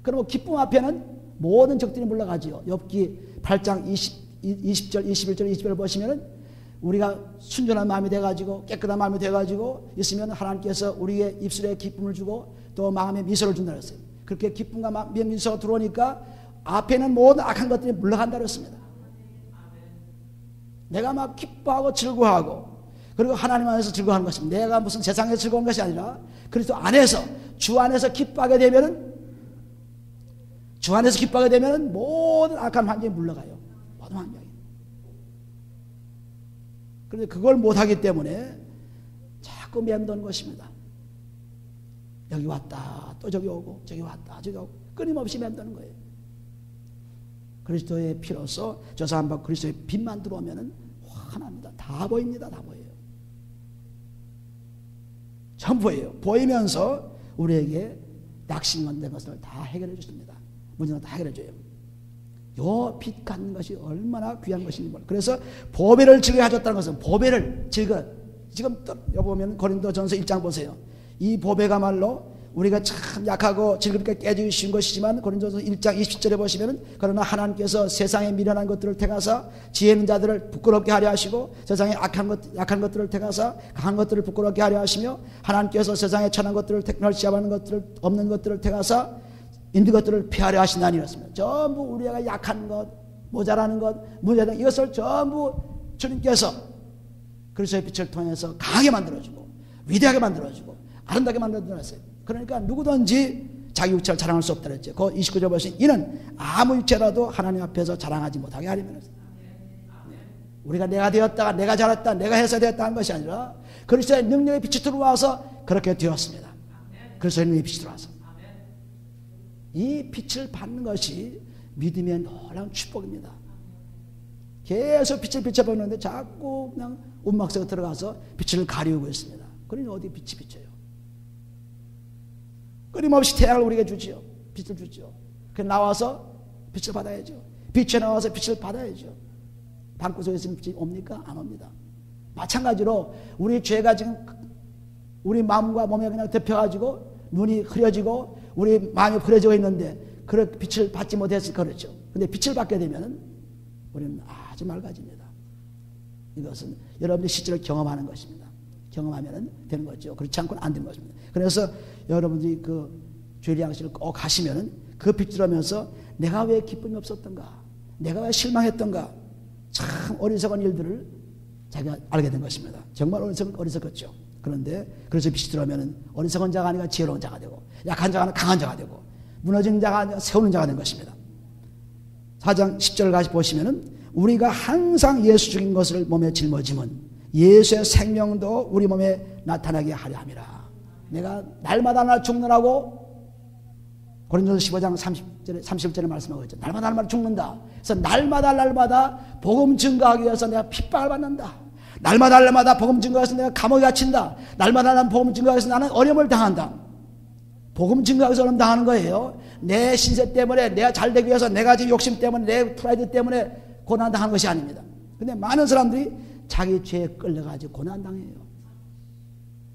그리고 기쁨 앞에는 모든 적들이 물러가지요. 욥기 8장 20절, 21절, 20절을 보시면 우리가 순전한 마음이 돼가지고 깨끗한 마음이 돼가지고 있으면 하나님께서 우리의 입술에 기쁨을 주고 또 마음에 미소를 준다 그랬어요. 그렇게 기쁨과 미소가 들어오니까 앞에는 모든 악한 것들이 물러간다 그랬습니다. 내가 막 기뻐하고 즐거워하고 그리고 하나님 안에서 즐거워하는 것입니다. 내가 무슨 세상에서 즐거운 것이 아니라 그리스도 안에서 주 안에서 기뻐하게 되면은 모든 악한 환경이 물러가요. 모든 환경이. 그런데 그걸 못하기 때문에 자꾸 맴도는 것입니다. 여기 왔다 또 저기 오고 저기 왔다 저기 오고 끊임없이 맴도는 거예요. 그리스도의 피로서 저 사람 그리스도의 빛만 들어오면 환합니다. 다 보입니다. 다 보여요. 전부예요. 보이면서 우리에게 낙심된 것을 다 해결해 주십니다. 문제는 다 해결해 줘요. 요 빛 갖는 것이 얼마나 귀한 것인지 몰라요. 그래서 보배를 즐거워하셨다는 것은 보배를 즐거 지금 또 여기 보면 고린도전서 1장 보세요. 이 보배가 말로 우리가 참 약하고 즐겁게 깨지기 쉬운 것이지만 고린도전서 1장 20절에 보시면 그러나 하나님께서 세상에 미련한 것들을 택하사 지혜 있는 자들을 부끄럽게 하려 하시고 세상에 약한 것들을 택하사 강한 것들을 부끄럽게 하려 하시며 하나님께서 세상에 천한 것들을 멸시하는 것들을 없는 것들을 택하사 있는 것들을 피하려 하신다니 이렇습니다. 전부 우리가 약한 것, 모자라는 것, 문제등 이것을 전부 주님께서 그리스도의 빛을 통해서 강하게 만들어주고 위대하게 만들어주고 아름답게 만들어놨어요. 그러니까 누구든지 자기 육체를 자랑할 수 없다 그랬죠. 그 29절 보시면 이는 아무 육체라도 하나님 앞에서 자랑하지 못하게 하리면 우리가 내가 되었다가 내가 잘했다 내가 해서 되었다 하는 것이 아니라 그리스도의 능력의 빛이 들어와서 그렇게 되었습니다. 그리스도의 능력의 빛이 들어와서 이 빛을 받는 것이 믿음의 놀라운 축복입니다. 계속 빛을 비춰보는데 자꾸 그냥 움막 속에 들어가서 빛을 가리우고 있습니다. 그러니 어디 빛이 비쳐요? 끊임없이 태양을 우리에게 주지요. 빛을 주죠. 그 나와서 빛을 받아야죠. 빛에 나와서 빛을 받아야죠. 방구석에 있으면 빛이 옵니까? 안 옵니다. 마찬가지로 우리 죄가 지금 우리 마음과 몸에 그냥 덮여가지고 눈이 흐려지고 우리 마음이 흐려지고 있는데 그런 빛을 받지 못했으니까 그렇죠. 근데 빛을 받게 되면 우리는 아주 맑아집니다. 이것은 여러분의 실제로 경험하는 것입니다. 경험하면 되는 거죠. 그렇지 않고는 안 되는 것입니다. 그래서 여러분들이 그 죄의 양식을 꼭 하시면 그 빛 들어오면서 내가 왜 기쁨이 없었던가? 내가 왜 실망했던가? 참 어리석은 일들을 자기가 알게 된 것입니다. 정말 어리석었죠. 그런데 그래서 빛이 들어오면 어리석은 자가 아니라 지혜로운 자가 되고 약한 자가 아니라 강한 자가 되고 무너진 자가 아니라 세우는 자가 된 것입니다. 4장 10절 가시 보시면은 우리가 항상 예수 죽인 것을 몸에 짊어짐은 예수의 생명도 우리 몸에 나타나게 하려 함이라. 내가 날마다 죽느라고 고린도서 15장 30절에 말씀하고 있죠. 날마다 죽는다. 그래서 날마다 복음 증거하기 위해서 내가 핍박을 받는다. 날마다 복음 증거해서 내가 감옥에 갇힌다. 날마다 복음 증거해서 나는 어려움을 당한다. 복음 증거해서 어려움 당하는 거예요. 내 신세 때문에 내가 잘되기 위해서 내가 지금 욕심 때문에 내 프라이드 때문에 고난 당하는 것이 아닙니다. 근데 많은 사람들이 자기 죄에 끌려가지고 고난 당해요.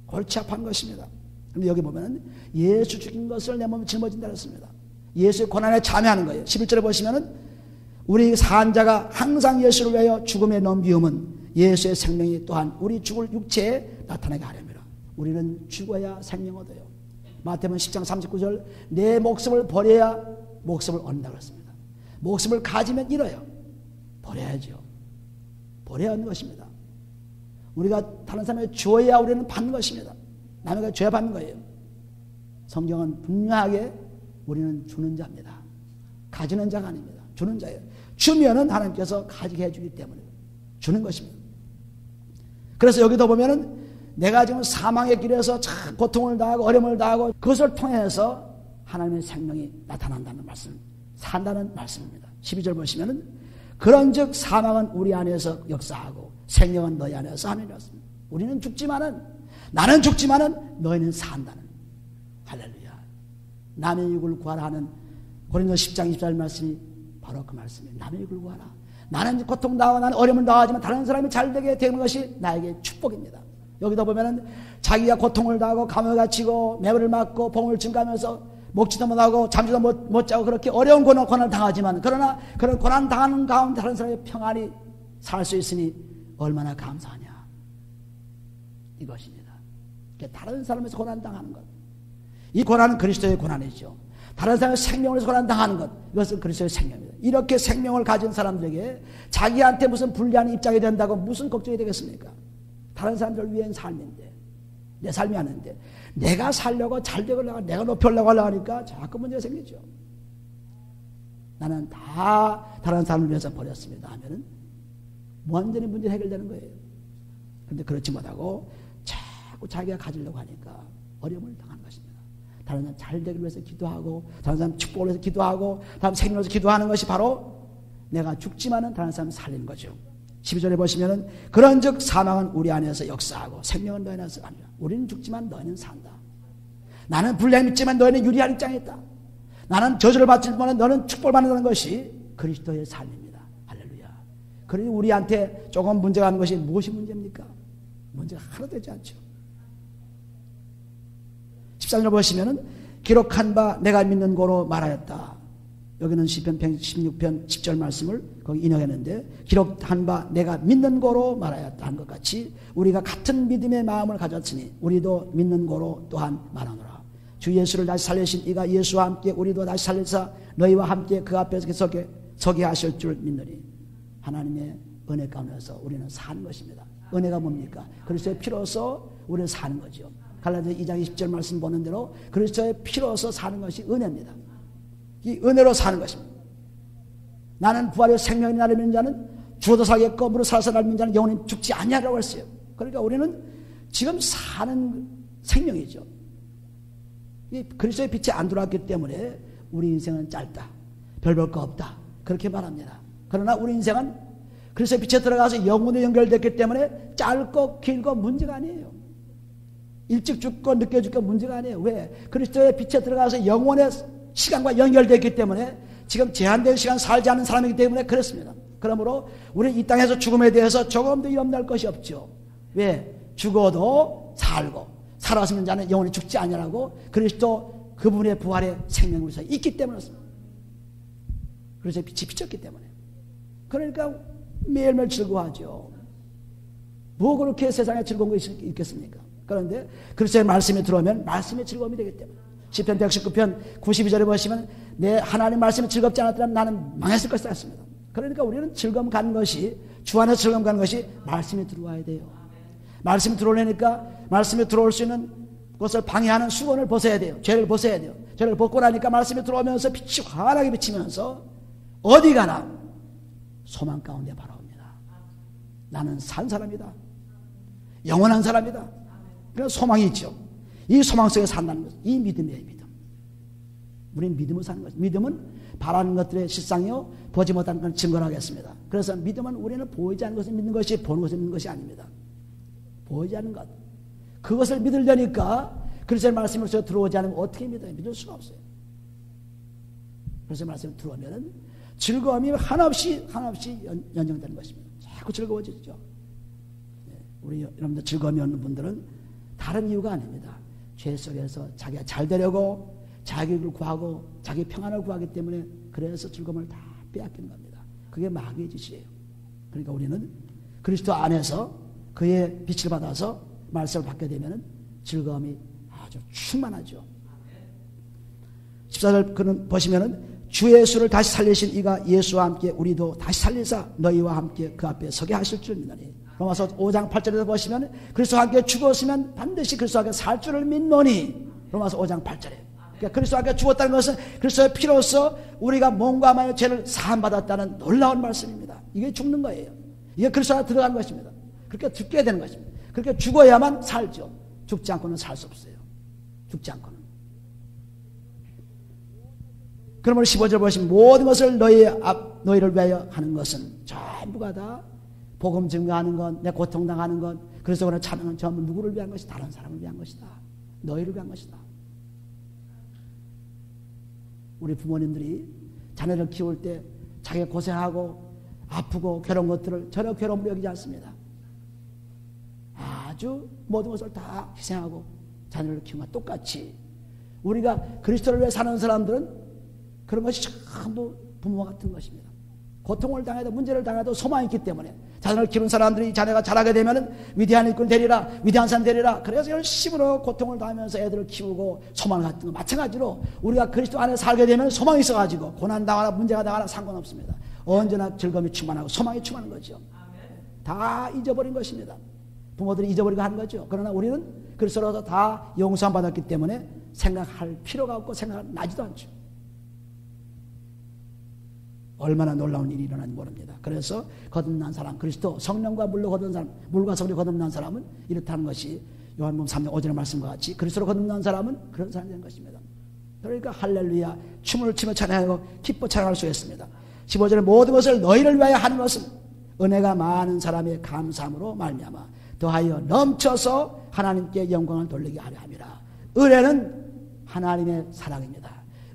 골치 아파하는 것입니다. 그런데 여기 보면은 예수 죽인 것을 내 몸에 짊어진다 그랬습니다. 예수의 고난에 참여하는 거예요. 11절에 보시면은 우리 산 자가 항상 예수를 위하여 죽음에 넘기움은 예수의 생명이 또한 우리 죽을 육체에 나타나게 하렵니다. 우리는 죽어야 생명 얻어요. 마태복음 10장 39절 내 목숨을 버려야 목숨을 얻는다 그랬습니다. 목숨을 가지면 잃어요. 버려야죠. 버려야 하는 것입니다. 우리가 다른 사람에게 줘야 우리는 받는 것입니다. 남에게 줘야 받는 거예요. 성경은 분명하게 우리는 주는 자입니다. 가지는 자가 아닙니다. 주는 자예요. 주면은 하나님께서 가지게 해주기 때문에 주는 것입니다. 그래서 여기도 보면은 내가 지금 사망의 길에서 참 고통을 당하고 어려움을 당하고 그것을 통해서 하나님의 생명이 나타난다는 말씀, 산다는 말씀입니다. 12절 보시면은 그런즉 사망은 우리 안에서 역사하고 생명은 너희 안에서 하느니라. 우리는 죽지만은 나는 죽지만은 너희는 산다는 할렐루야. 남의 육을 구하라 하는 고린도서 10장 24절 말씀이 바로 그 말씀이에요. 남의 육을 구하라. 나는 고통당하고 나는 어려움을 당하지만 다른 사람이 잘되게 되는 것이 나에게 축복입니다. 여기다 보면은 자기가 고통을 당하고 감옥에 갇히고 매를 맞고 봉을 증가하면서 먹지도 못하고 잠지도 못 자고 그렇게 어려운 고난을 당하지만 그러나 그런 고난 당하는 가운데 다른 사람이 평안히 살 수 있으니 얼마나 감사하냐 이것입니다. 다른 사람에서 고난 당하는 것, 이 고난은 그리스도의 고난이죠. 다른 사람의 생명을 위해서 고난 당하는 것, 이것은 그리스도의 생명입니다. 이렇게 생명을 가진 사람들에게 자기한테 무슨 불리한 입장이 된다고 무슨 걱정이 되겠습니까? 다른 사람들 위한 삶인데 내 삶이 아닌데 내가 살려고 잘되려고 내가 높이려고 하려고 하니까 자꾸 문제가 생기죠. 나는 다 다른 사람을 위해서 버렸습니다 하면은 완전히 문제 해결되는 거예요. 그런데 그렇지 못하고 자꾸 자기가 가지려고 하니까 어려움을 당하는 것입니다. 다른 사람 잘되기 위해서 기도하고 다른 사람 축복을 위해서 기도하고 다른 생명을 위해서 기도하는 것이 바로 내가 죽지만은 다른 사람을 살리는 거죠. 12절에 보시면은 그런즉 사망은 우리 안에서 역사하고 생명은 너희 안에서 아니라. 우리는 죽지만 너희는 산다. 나는 불량이 있지만 너희는 유리한 입장에 있다. 나는 저주를 받을 뿐만 너는 축복을 받는다는 것이 그리스도의 삶입니다. 할렐루야. 그러니 우리한테 조금 문제가 있는 것이 무엇이 문제입니까? 문제가 하나도 되지 않죠. 13절 보시면은 기록한 바 내가 믿는 고로 말하였다. 여기는 시편 16편 10절 말씀을 거기 인용했는데 기록한 바 내가 믿는 고로 말하였다 한 것 같이 우리가 같은 믿음의 마음을 가졌으니 우리도 믿는 고로 또한 말하노라. 주 예수를 다시 살리신 이가 예수와 함께 우리도 다시 살리사 너희와 함께 그 앞에서 서게 하실 줄 믿느니. 하나님의 은혜 가운데서 우리는 사는 것입니다. 은혜가 뭡니까? 그리스도의 피로서 우리는 사는 거죠. 갈라디아 2장 20절 말씀 보는 대로 그리스도의 피로서 사는 것이 은혜입니다. 이 은혜로 사는 것입니다. 나는 부활의 생명이 나를 믿는 자는 죽어도 살겠고 무릇 살아서 나를 믿는 자는 영원히 죽지 아니하리라고 했어요. 그러니까 우리는 지금 사는 생명이죠. 이 그리스도의 빛이 안 들어왔기 때문에 우리 인생은 짧다. 별 볼 거 없다. 그렇게 말합니다. 그러나 우리 인생은 그리스도의 빛에 들어가서 영혼에 연결됐기 때문에 짧고 길고 문제가 아니에요. 일찍 죽고 늦게 죽고 문제가 아니에요. 왜? 그리스도의 빛에 들어가서 영혼의 시간과 연결되었기 때문에 지금 제한된 시간 살지 않는 사람이기 때문에 그렇습니다. 그러므로 우리는 이 땅에서 죽음에 대해서 조금도 염려할 것이 없죠. 왜? 죽어도 살고 살아있는 자는 영원히 죽지 아니라고 그리스도 그분의 부활의 생명을 위해서 있기 때문에 그렇습니다. 그래서 빛이 비쳤기 때문에. 그러니까 매일매일 즐거워하죠. 뭐 그렇게 세상에 즐거운 것이 있겠습니까? 그런데 그리스도의 말씀이 들어오면 말씀의 즐거움이 되기 때문에. 시편 119편 92절에 보시면 내 하나님 말씀이 즐겁지 않았더라면 나는 망했을 것이다 했습니다. 그러니까 우리는 즐거움 갖는 것이 주 안에서 즐거움 가는 것이 말씀이 들어와야 돼요. 말씀이 들어오려니까 말씀이 들어올 수 있는 것을 방해하는 수건을 벗어야 돼요. 죄를 벗어야 돼요. 죄를 벗고 나니까 말씀이 들어오면서 빛이 환하게 비치면서 어디 가나 소망 가운데 바라옵니다. 나는 산 사람이다. 영원한 사람이다. 그런 소망이 있죠. 이 소망 속에 산다는 것, 이 믿음이에요. 믿음. 우리는 믿음을 사는 거죠. 믿음은 바라는 것들의 실상이요 보지 못하는 건 증거를 하겠습니다. 그래서 믿음은 우리는 보이지 않는 것을 믿는 것이 보는 것을 믿는 것이 아닙니다. 보이지 않는 것, 그것을 믿으려니까 그리스도의 말씀을 들어오지 않으면 어떻게 믿어요? 믿을 수가 없어요. 그리스도의 말씀이 들어오면 즐거움이 한없이 연정되는 것입니다. 자꾸 즐거워지죠. 우리 여러분들 즐거움이 없는 분들은 다른 이유가 아닙니다. 죄 속에서 자기가 잘 되려고 자기를 구하고 자기 평안을 구하기 때문에 그래서 즐거움을 다 빼앗기는 겁니다. 그게 마귀의 짓이에요. 그러니까 우리는 그리스도 안에서 그의 빛을 받아서 말씀을 받게 되면 즐거움이 아주 충만하죠. 14절 그는 보시면은 주 예수를 다시 살리신 이가 예수와 함께 우리도 다시 살리사 너희와 함께 그 앞에 서게 하실 줄 믿노니. 로마서 5장 8절에서 보시면 그리스도와 함께 죽었으면 반드시 그리스도와 함께 살 줄을 믿노니. 로마서 5장 8절에. 그러니까 그리스도와 함께 죽었다는 것은 그리스도의 피로써 우리가 몸과 마음의 죄를 사함받았다는 놀라운 말씀입니다. 이게 죽는 거예요. 이게 그리스도 안에 들어가는 것입니다. 그렇게 죽게 되는 것입니다. 그렇게 죽어야만 살죠. 죽지 않고는 살 수 없어요. 죽지 않고는. 그러므로 15절 보시면 모든 것을 너희를 위하여 하는 것은 전부가 다 복음 증거하는 것, 내 고통당하는 것, 그리스도를 찾는 건 전부 누구를 위한 것이? 다른 사람을 위한 것이다. 너희를 위한 것이다. 우리 부모님들이 자녀를 키울 때 자기가 고생하고 아프고 괴로운 것들을 전혀 괴로움으로 여기지 않습니다. 아주 모든 것을 다 희생하고 자녀를 키우는 것 똑같이 우리가 그리스도를 위해 사는 사람들은 그런 것이 전부 부모와 같은 것입니다. 고통을 당해도 문제를 당해도 소망이 있기 때문에 자녀를 키우는 사람들이 자녀가 자라게 되면 위대한 일꾼 되리라, 위대한 사람 되리라. 그래서 열심히 고통을 당하면서 애들을 키우고 소망을 갖는 것 마찬가지로 우리가 그리스도 안에 살게 되면 소망이 있어가지고 고난 당하나 문제가 당하나 상관없습니다. 언제나 즐거움이 충만하고 소망이 충만한 거죠. 다 잊어버린 것입니다. 부모들이 잊어버리고 하는 거죠. 그러나 우리는 그리스도로서 다 용서함 받았기 때문에 생각할 필요가 없고 생각을 나지도 않죠. 얼마나 놀라운 일이 일어나는지 모릅니다. 그래서 거듭난 사람, 그리스도 성령과 물로 거듭난 사람, 물과 성령으로 거듭난 사람은 이렇다는 것이 요한복음 3장 5절의 말씀과 같이 그리스도로 거듭난 사람은 그런 사람이 된 것입니다. 그러니까 할렐루야 춤을 추며 찬양하고 기뻐 찬양할 수 있습니다. 15절에 모든 것을 너희를 위하여 하는 것은 은혜가 많은 사람의 감사함으로 말미암아 더하여 넘쳐서 하나님께 영광을 돌리게 하려 함이라. 은혜는 하나님의 사랑입니다.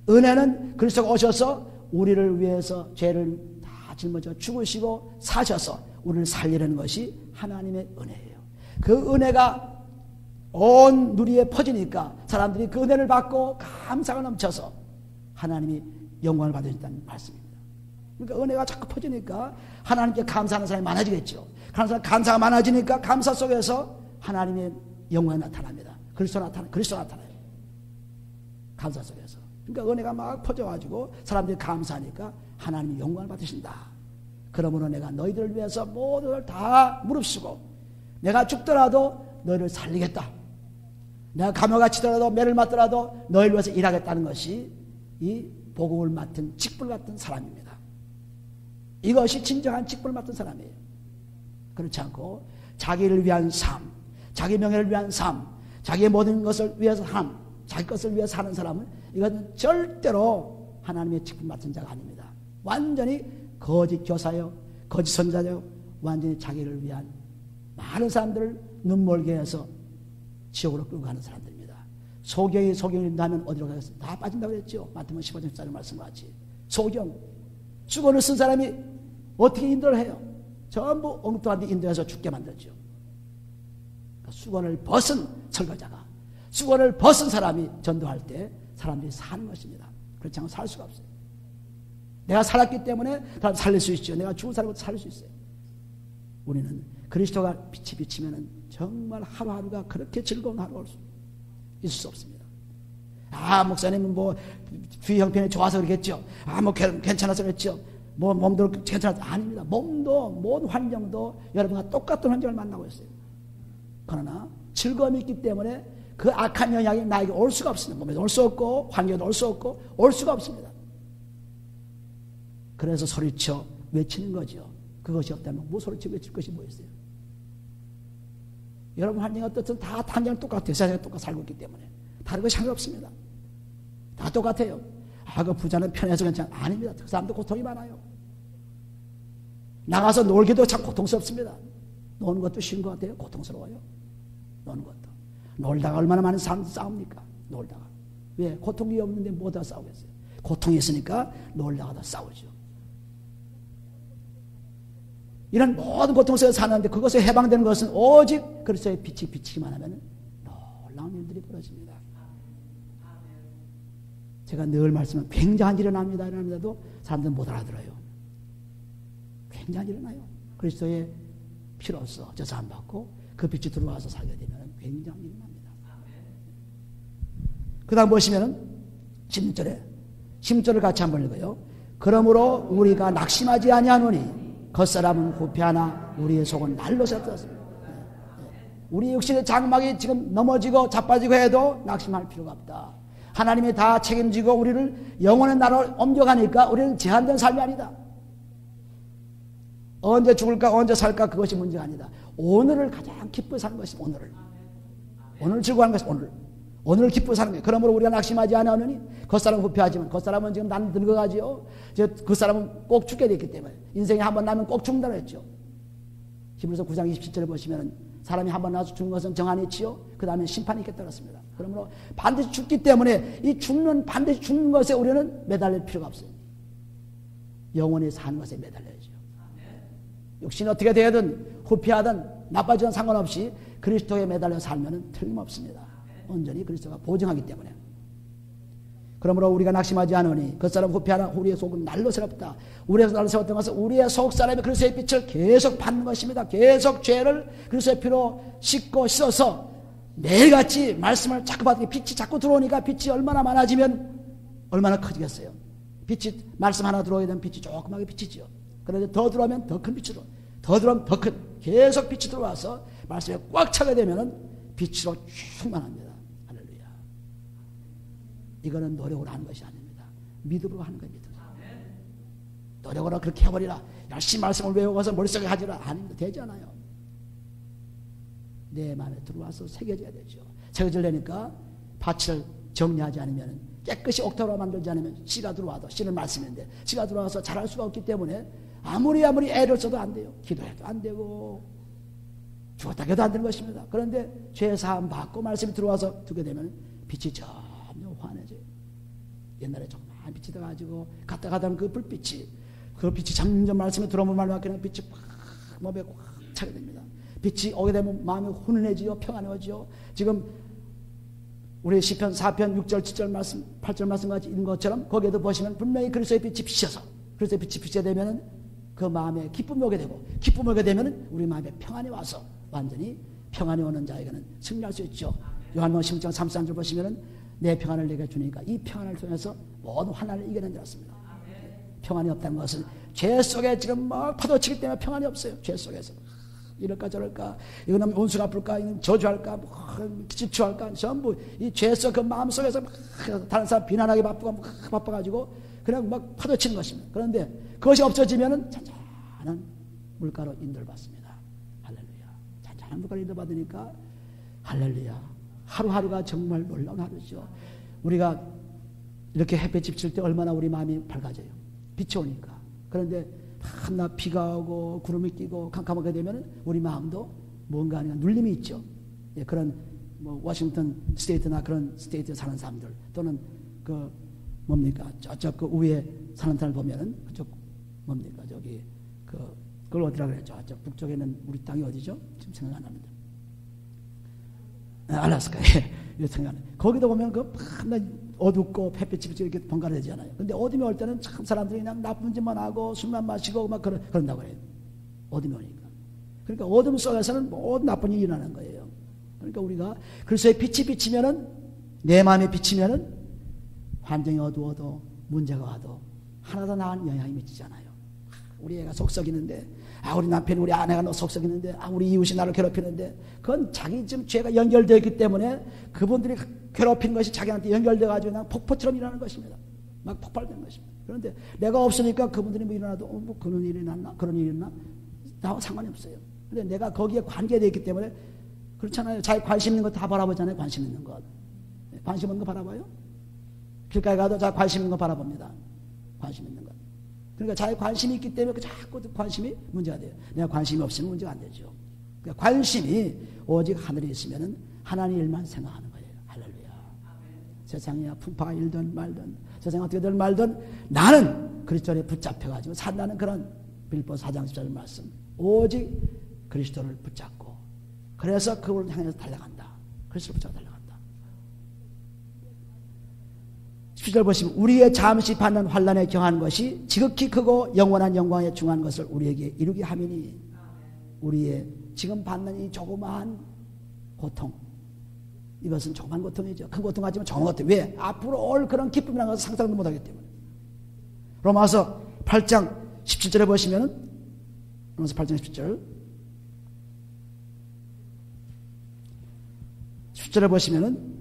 은혜는 그리스도가 오셔서 우리를 위해서 죄를 다 짊어져 죽으시고 사셔서 우리를 살리려는 것이 하나님의 은혜예요. 그 은혜가 온 누리에 퍼지니까 사람들이 그 은혜를 받고 감사가 넘쳐서 하나님이 영광을 받으신다는 말씀입니다. 그러니까 은혜가 자꾸 퍼지니까 하나님께 감사하는 사람이 많아지겠죠. 감사가 많아지니까 감사 속에서 하나님의 영광이 나타납니다. 그리스도 나타나요. 감사 속에서. 그러니까 은혜가 막 퍼져가지고 사람들이 감사하니까 하나님이 영광을 받으신다. 그러므로 내가 너희들을 위해서 모든 걸 다 무릅쓰고 내가 죽더라도 너희를 살리겠다. 내가 감옥에 치더라도 매를 맞더라도 너희를 위해서 일하겠다는 것이 이 복음을 맡은 직분을 맡은 사람입니다. 이것이 진정한 직분을 맡은 사람이에요. 그렇지 않고 자기를 위한 삶, 자기 명예를 위한 삶, 자기의 모든 것을 위해서 자기 것을 위해서 사는 사람은 이것은 절대로 하나님의 직분 맡은 자가 아닙니다. 완전히 거짓 교사요, 거짓 선자요, 완전히 자기를 위한 많은 사람들을 눈멀게 해서 지옥으로 끌고 가는 사람들입니다. 소경이 인도하면 어디로 가겠어요? 다 빠진다고 했죠. 마태복음 15장 14절 말씀과 같이. 소경, 수건을 쓴 사람이 어떻게 인도를 해요? 전부 엉뚱한 데 인도해서 죽게 만들죠. 그러니까 수건을 벗은 설교자가, 수건을 벗은 사람이 전도할 때 사람들이 사는 것입니다. 그렇지 않으면 살 수가 없어요. 내가 살았기 때문에 사람 살릴 수 있죠. 내가 죽은 사람도 살릴 수 있어요. 우리는 그리스도가 빛이 비치면 정말 하루하루가 그렇게 즐거운 하루가 있을 수 없습니다. 목사님은 뭐 주위 형편이 좋아서 그러겠죠. 괜찮아서 그랬죠. 뭐 몸도 괜찮아도 아닙니다. 몸도 모든 환경도 여러분과 똑같은 환경을 만나고 있어요. 그러나 즐거움이 있기 때문에 그 악한 영향이 나에게 올 수가 없습니다. 몸에도 올 수 없고 환경에도 올 수 없고 올 수가 없습니다. 그래서 소리쳐 외치는 거죠. 그것이 없다면 뭐 소리쳐 외칠 것이 뭐 있어요? 여러분 환경이 어떻든 다 환경은 똑같아요. 세상에 똑같이 살고 있기 때문에 다른 것이 상관없습니다. 다 똑같아요. 그 부자는 편해서 괜찮아. 아닙니다. 그 사람도 고통이 많아요. 나가서 놀기도 참 고통스럽습니다. 노는 것도 쉬운 것 같아요. 고통스러워요. 노는 것도. 놀다가 얼마나 많은 사람들이 싸웁니까? 놀다가. 왜? 고통이 없는데 뭐다 싸우겠어요? 고통이 있으니까 놀다가도 싸우죠. 이런 모든 고통 속에서 사는데 그것에 해방되는 것은 오직 그리스도의 빛이 비치기만 하면 놀라운 일들이 벌어집니다. 제가 늘 말씀하면 굉장한 일이 일어납니다. 이러는데도 사람들은 못 알아들어요. 굉장한 일이 일어나요. 그리스도의 피로써 저사함 받고 그 빛이 들어와서 살게 되면 굉장한 일이 납니다. 그 다음 보시면은 16절을 같이 한번 읽어요. 그러므로 우리가 낙심하지 아니하노니 겉사람은 후패하나 우리의 속은 날로 새었습니다. 우리 육신의 장막이 지금 넘어지고 자빠지고 해도 낙심할 필요가 없다. 하나님이 다 책임지고 우리를 영원의 나라로 옮겨가니까 우리는 제한된 삶이 아니다. 언제 죽을까 언제 살까 그것이 문제가 아니다. 오늘을 가장 기쁘게 사는 것이 오늘을 즐거워하는 것이 오늘을 기쁘게 사는 거예요. 그러므로 우리가 낙심하지 않으니 겉사람은 후패하지만 겉사람은 지금 난 늙어가지요. 그 사람은 꼭 죽게 됐기 때문에 인생에 한 번 나면 꼭 죽는다고 했죠. 히브리서 9장 27절을 보시면 사람이 한 번 나서 죽는 것은 정한이 있지요. 그 다음에 심판이 있겠다 그랬습니다. 그러므로 반드시 죽기 때문에 이 반드시 죽는 것에 우리는 매달릴 필요가 없어요. 영원히 사는 것에 매달려야죠. 육신이 어떻게 되든 후패하든 나빠지든 상관없이 그리스도에 매달려 살면 틀림없습니다. 온전히 그리스도가 보증하기 때문에. 그러므로 우리가 낙심하지 않으니 겉사람 후패하나 우리의 속은 날로 새롭다. 우리의 날로 세웠던 것은 우리의 속사람이 그리스도의 빛을 계속 받는 것입니다. 계속 죄를 그리스도의 피로 씻고 씻어서 매일같이 말씀을 자꾸 받으니 빛이 자꾸 들어오니까 빛이 얼마나 많아지면 얼마나 커지겠어요. 빛이 말씀 하나 들어오게 되면 빛이 조그맣게 비치죠. 그런데 더 들어오면 더 큰 빛으로, 더 들어오면 더 큰, 계속 빛이 들어와서 말씀에 꽉 차게 되면 빛으로 충만합니다. 할렐루야. 이거는 노력으로 하는 것이 아닙니다. 믿음으로 하는 겁니다. 노력으로 그렇게 해버리라. 열심히 말씀을 외워서 머릿속에 하지라. 아닙니다. 되지 않아요. 내 마음에 들어와서 새겨져야 되죠. 새겨지려니까 파츠를 정리하지 않으면, 깨끗이 옥탑으로 만들지 않으면 씨가 들어와도, 씨는 말씀인데 씨가 들어와서 자랄 수가 없기 때문에 아무리 애를 써도 안 돼요. 기도해도 안 되고 죽었다 해도 안 되는 것입니다. 그런데 죄사함 받고 말씀이 들어와서 두게 되면 빛이 점점 환해져요. 옛날에 정말 빛이 돼가지고 갔다 가던 그 불빛이, 그 빛이 점점 말씀에 들어오면 말만큼 빛이 팍 몸에 꽉 차게 됩니다. 빛이 오게 되면 마음이 훈훈해지요, 평안해지요. 지금 우리 시편 4편 6절 7절 말씀 8절 말씀까지 있는 것처럼 거기에도 보시면 분명히 그리스도의 빛이 비쳐서, 그리스도의 빛이 비치게 되면은 그 마음에 기쁨이 오게 되고, 기쁨이 오게 되면은 우리 마음에 평안이 와서 완전히 평안이 오는 자에게는 승리할 수 있죠. 요한복음 16장 33절 보시면은 내 평안을 내게 주니까 이 평안을 통해서 모든 환난을 이겨낸 줄 알았습니다. 평안이 없다는 것은 죄 속에 지금 막 파도치기 때문에 평안이 없어요. 죄 속에서 이럴까 저럴까, 이거는 온수가 아플까, 이건 저주할까, 집초할까, 전부 이 죄 속 그 마음 속에서 막 다른 사람 비난하기 바빠가지고 그냥 막 파도치는 것입니다. 그런데 그것이 없어지면은 잔잔한 물가로 인도받습니다. 할렐루야. 잔잔한 물가로 인도받으니까 할렐루야. 하루하루가 정말 놀라운 하루죠. 우리가 이렇게 햇볕이 비칠 때 얼마나 우리 마음이 밝아져요. 빛이 오니까. 그런데 한낮 비가 오고 구름이 끼고 캄캄하게 되면 우리 마음도 뭔가 아니면 눌림이 있죠. 예, 그런 뭐 워싱턴 스테이트나 그런 스테이트에 사는 사람들, 또는 그 뭡니까 저쪽 그 위에 사는 사람을 보면은 그쪽 뭡니까 저기 그걸 어디라 그랬죠? 저 북쪽에는 우리 땅이 어디죠? 지금 생각 안 납니다. 알라스카. 예, 생각 안 나요. 거기도 보면 그 한낮 어둡고 햇빛이 이렇게 번갈아 되잖아요. 근데 어둠이 올 때는 참 사람들이 그냥 나쁜 짓만 하고 술만 마시고 막 그런다고 해요. 어둠이 오니까. 그러니까 어둠 속에서는 모든 나쁜 일이 일어나는 거예요. 그러니까 우리가 그리스도의 빛이 비치면은, 내 마음에 비치면은 환경이 어두워도 문제가 와도 하나도 나은 영향이 미치잖아요. 우리 애가 속썩이는데, 우리 남편이 우리 아내가 너 속썩이는데, 우리 이웃이 나를 괴롭히는데, 그건 자기 지금 죄가 연결되어 있기 때문에 그분들이 괴롭힌 것이 자기한테 연결되어 가지고 그냥 폭포처럼 일어나는 것입니다. 막 폭발되는 것입니다. 그런데 내가 없으니까 그분들이 뭐 일어나도 뭐 그런 일이 났나 그런 일이 있나 나와 상관이 없어요. 그런데 내가 거기에 관계되어 있기 때문에 그렇잖아요. 자기 관심 있는 거 다 바라보잖아요. 관심 있는 것. 관심 있는 거 바라봐요? 길가에 가도 자기 관심 있는 거 바라봅니다. 관심 있는 것. 그러니까 자기 관심이 있기 때문에 자꾸 관심이 문제가 돼요. 내가 관심이 없으면 문제가 안 되죠. 그러니까 관심이 오직 하늘에 있으면 하나님 일만 생각하는 거예요. 할렐루야. 세상이 풍파가 일든 말든 세상이 어떻게 될 말든 나는 그리스도에 붙잡혀가지고 산다는 그런 빌보 4장 14절 말씀. 오직 그리스도를 붙잡고 그래서 그걸 향해서 달려간다. 그리스도를 붙잡고 달려간다. 17절 보시면 우리의 잠시 받는 환난에 경한 것이 지극히 크고 영원한 영광에 중한 것을 우리에게 이루게 하미니 우리의 지금 받는 이 조그마한 고통 이것은 조그만 고통이죠. 큰 고통 같지만 조그만 고통. 왜? 앞으로 올 그런 기쁨이라는 것을 상상도 못하기 때문에. 로마서 8장 17절에 보시면 로마서 8장 17절 10절에 보시면은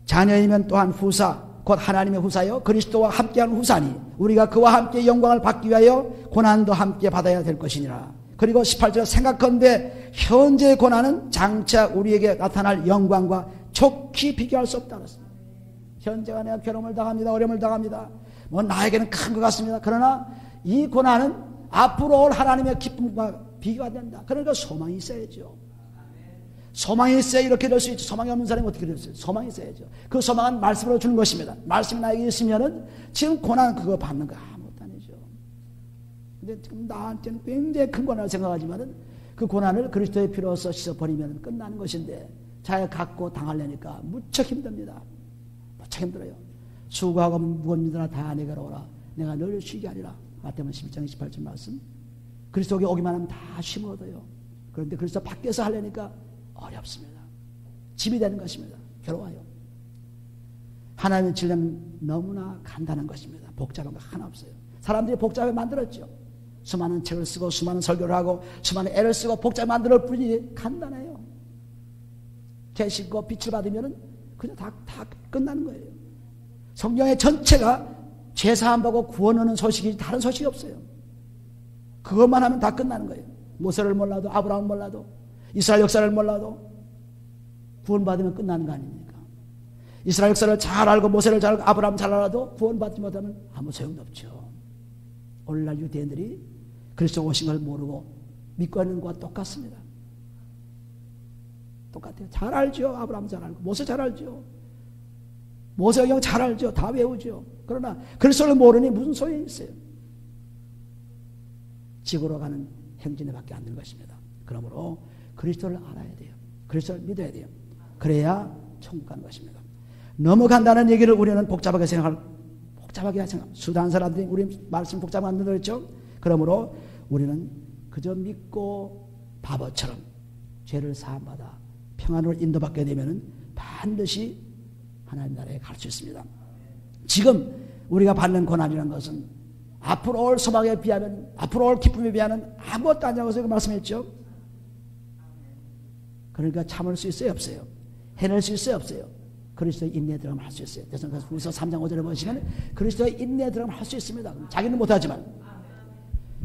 자녀이면 또한 후사 곧 하나님의 후사요 그리스도와 함께하는 후사니 우리가 그와 함께 영광을 받기 위하여 고난도 함께 받아야 될 것이니라. 그리고 18절 생각컨대 현재의 고난은 장차 우리에게 나타날 영광과 족히 비교할 수 없다 그랬습니다. 현재가 내가 괴로움을 당합니다. 어려움을 당합니다. 뭐 나에게는 큰 것 같습니다. 그러나 이 고난은 앞으로 올 하나님의 기쁨과 비교가 된다. 그러니까 소망이 있어야죠. 소망이 있어야 이렇게 될 수 있죠. 소망이 없는 사람이 어떻게 될 수 있어요? 소망이 있어야죠. 그 소망은 말씀으로 주는 것입니다. 말씀이 나에게 있으면은 지금 고난 그거 받는 거 아무것도 아니죠. 근데 지금 나한테는 굉장히 큰 고난을 생각하지만은 그 고난을 그리스도의 피로서 씻어버리면 끝나는 것인데 자기가 갖고 당하려니까 무척 힘듭니다. 무척 힘들어요. 수고하고 무거운 일들아 다 내게로 오라. 내가 너를 쉬게 하리라. 마태복음 11장 28절 말씀. 그리스도에게 오기만 하면 다 쉼을 얻어요. 그런데 그리스도 밖에서 하려니까 어렵습니다. 짐이 되는 것입니다. 괴로워요. 하나님의 진리는 너무나 간단한 것입니다. 복잡한 거 하나 없어요. 사람들이 복잡하게 만들었죠. 수많은 책을 쓰고 수많은 설교를 하고 수많은 애를 쓰고 복잡하게 만들 뿐이지 간단해요. 죄 씻고 빛을 받으면 그냥 다 끝나는 거예요. 성경의 전체가 죄 사함 받고 구원 얻는 소식이 다른 소식이 없어요. 그것만 하면 다 끝나는 거예요. 모세를 몰라도 아브라함을 몰라도 이스라엘 역사를 몰라도 구원받으면 끝나는 거 아닙니까? 이스라엘 역사를 잘 알고 모세를 잘 알고 아브라함 잘 알아도 구원받지 못하면 아무 소용도 없죠. 오늘날 유대인들이 그리스도 오신 걸 모르고 믿고 있는 것과 똑같습니다. 똑같아요. 잘 알죠. 아브라함 잘 알고 모세 잘 알죠. 모세경 잘 알죠. 다 외우죠. 그러나 그리스도를 모르니 무슨 소용이 있어요. 지구로 가는 행진에 밖에 안 되는 것입니다. 그러므로 그리스도를 알아야 돼요. 그리스도를 믿어야 돼요. 그래야 천국 가는 것입니다. 넘어간다는 얘기를 우리는 복잡하게 생각합니다. 수다한 사람들이 우리 말씀 복잡하게 만들었죠. 그러므로 우리는 그저 믿고 바보처럼 죄를 사함받아 평안으로 인도받게 되면 반드시 하나님 나라에 갈 수 있습니다. 지금 우리가 받는 고난이라는 것은 앞으로 올 소망에 비하면 앞으로 올 기쁨에 비하면 아무것도 아니라고 제가 말씀했죠. 그러니까 참을 수 있어요? 없어요? 해낼 수 있어요? 없어요? 그리스도의 인내에 들어가면 할 수 있어요. 데살로니가후서 3장 5절에 보시면 그리스도의 인내에 들어가면 할 수 있습니다. 자기는 못하지만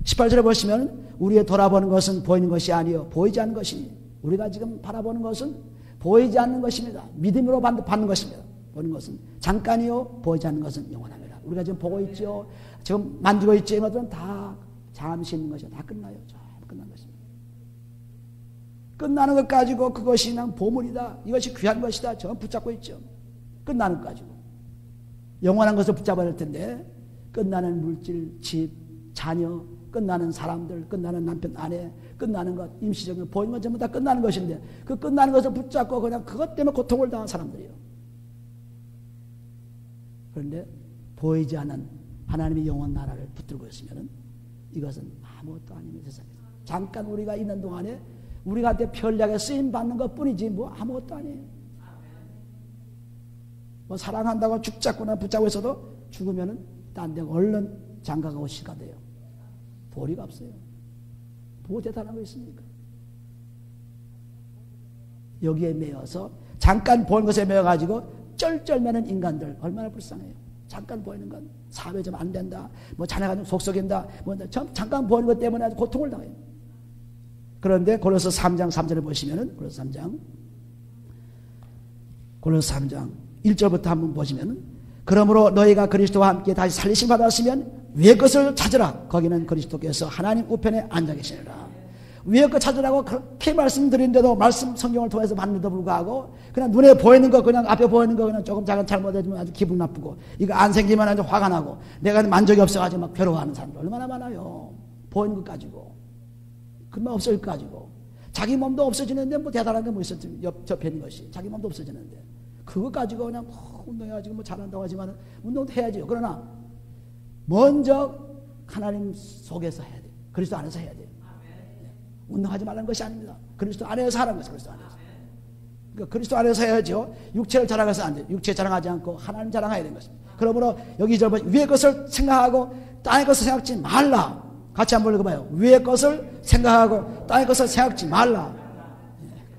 18절에 보시면 우리의 돌아보는 것은 보이는 것이 아니요 보이지 않는 것이니 우리가 지금 바라보는 것은 보이지 않는 것입니다. 믿음으로 받는 것입니다. 보는 것은 잠깐이요 보이지 않는 것은 영원합니다. 우리가 지금 보고 있죠. 지금 만지고 있죠. 이것들은 다 잠시 있는 것이요. 다 끝나요. 끝난 것입니다. 끝나는 것 가지고 그것이 그냥 보물이다. 이것이 귀한 것이다. 저는 붙잡고 있죠. 끝나는 것 가지고. 영원한 것을 붙잡아야 할 텐데 끝나는 물질, 집, 자녀, 끝나는 사람들, 끝나는 남편, 아내, 끝나는 것, 임시적인 보이는 것 전부 다 끝나는 것인데 그 끝나는 것을 붙잡고 그냥 그것 때문에 고통을 당한 사람들이에요. 그런데 보이지 않는 하나님의 영원 나라를 붙들고 있으면 이것은 아무것도 아닙니다. 세상에서. 잠깐 우리가 있는 동안에 우리한테 편리하게 쓰임받는 것 뿐이지 뭐 아무것도 아니에요. 뭐 사랑한다고 죽잡거나 붙잡고 있어도 죽으면은 딴 데 얼른 장가가고 시가 돼요. 보리가 없어요. 뭐 대단한 거 있습니까? 여기에 매여서 잠깐 보이는 것에 매여가지고 쩔쩔매는 인간들 얼마나 불쌍해요. 잠깐 보이는 건 사회 좀 안 된다, 뭐 자네가 좀 속썩인다, 뭐 잠깐 보이는 것 때문에 아주 고통을 당해요. 그런데 고린도서 3장 3절에 보시면은 고린도서 3장 1절부터 한번 보시면은 그러므로 너희가 그리스도와 함께 다시 살리심 받았으면 위의 것을 찾으라. 거기는 그리스도께서 하나님 우편에 앉아 계시니라. 위의 것 찾으라고 그렇게 말씀드린데도 말씀 성경을 통해서 봤는데도 불구하고 그냥 눈에 보이는 거, 그냥 앞에 보이는 거 그냥 조금 작은 잘못해주면 아주 기분 나쁘고 이거 안 생기면 아주 화가 나고 내가 만족이 없어가지고 막 괴로워하는 사람들 얼마나 많아요. 보이는 것 가지고 금방 없어질 것 가지고 자기 몸도 없어지는데 뭐 대단한 게 뭐 있었지. 옆에 있는 것이 자기 몸도 없어지는데 그거 가지고 그냥 운동해가지고 뭐 잘한다고 하지만 운동도 해야죠. 그러나 먼저 하나님 속에서 해야 돼요. 그리스도 안에서 해야 돼요. 운동하지 말라는 것이 아닙니다. 그리스도 안에서 하라는 것이 그리스도 안에서. 그러니까 그리스도 안에서 해야죠. 육체를 자랑해서 안 돼요. 육체 자랑하지 않고 하나님 자랑해야 되는 것입니다. 그러므로 여기 저 위의 것을 생각하고 땅의 것을 생각지 말라. 같이 한번 읽어봐요. 위의 것을 생각하고 땅의 것을 생각지 말라.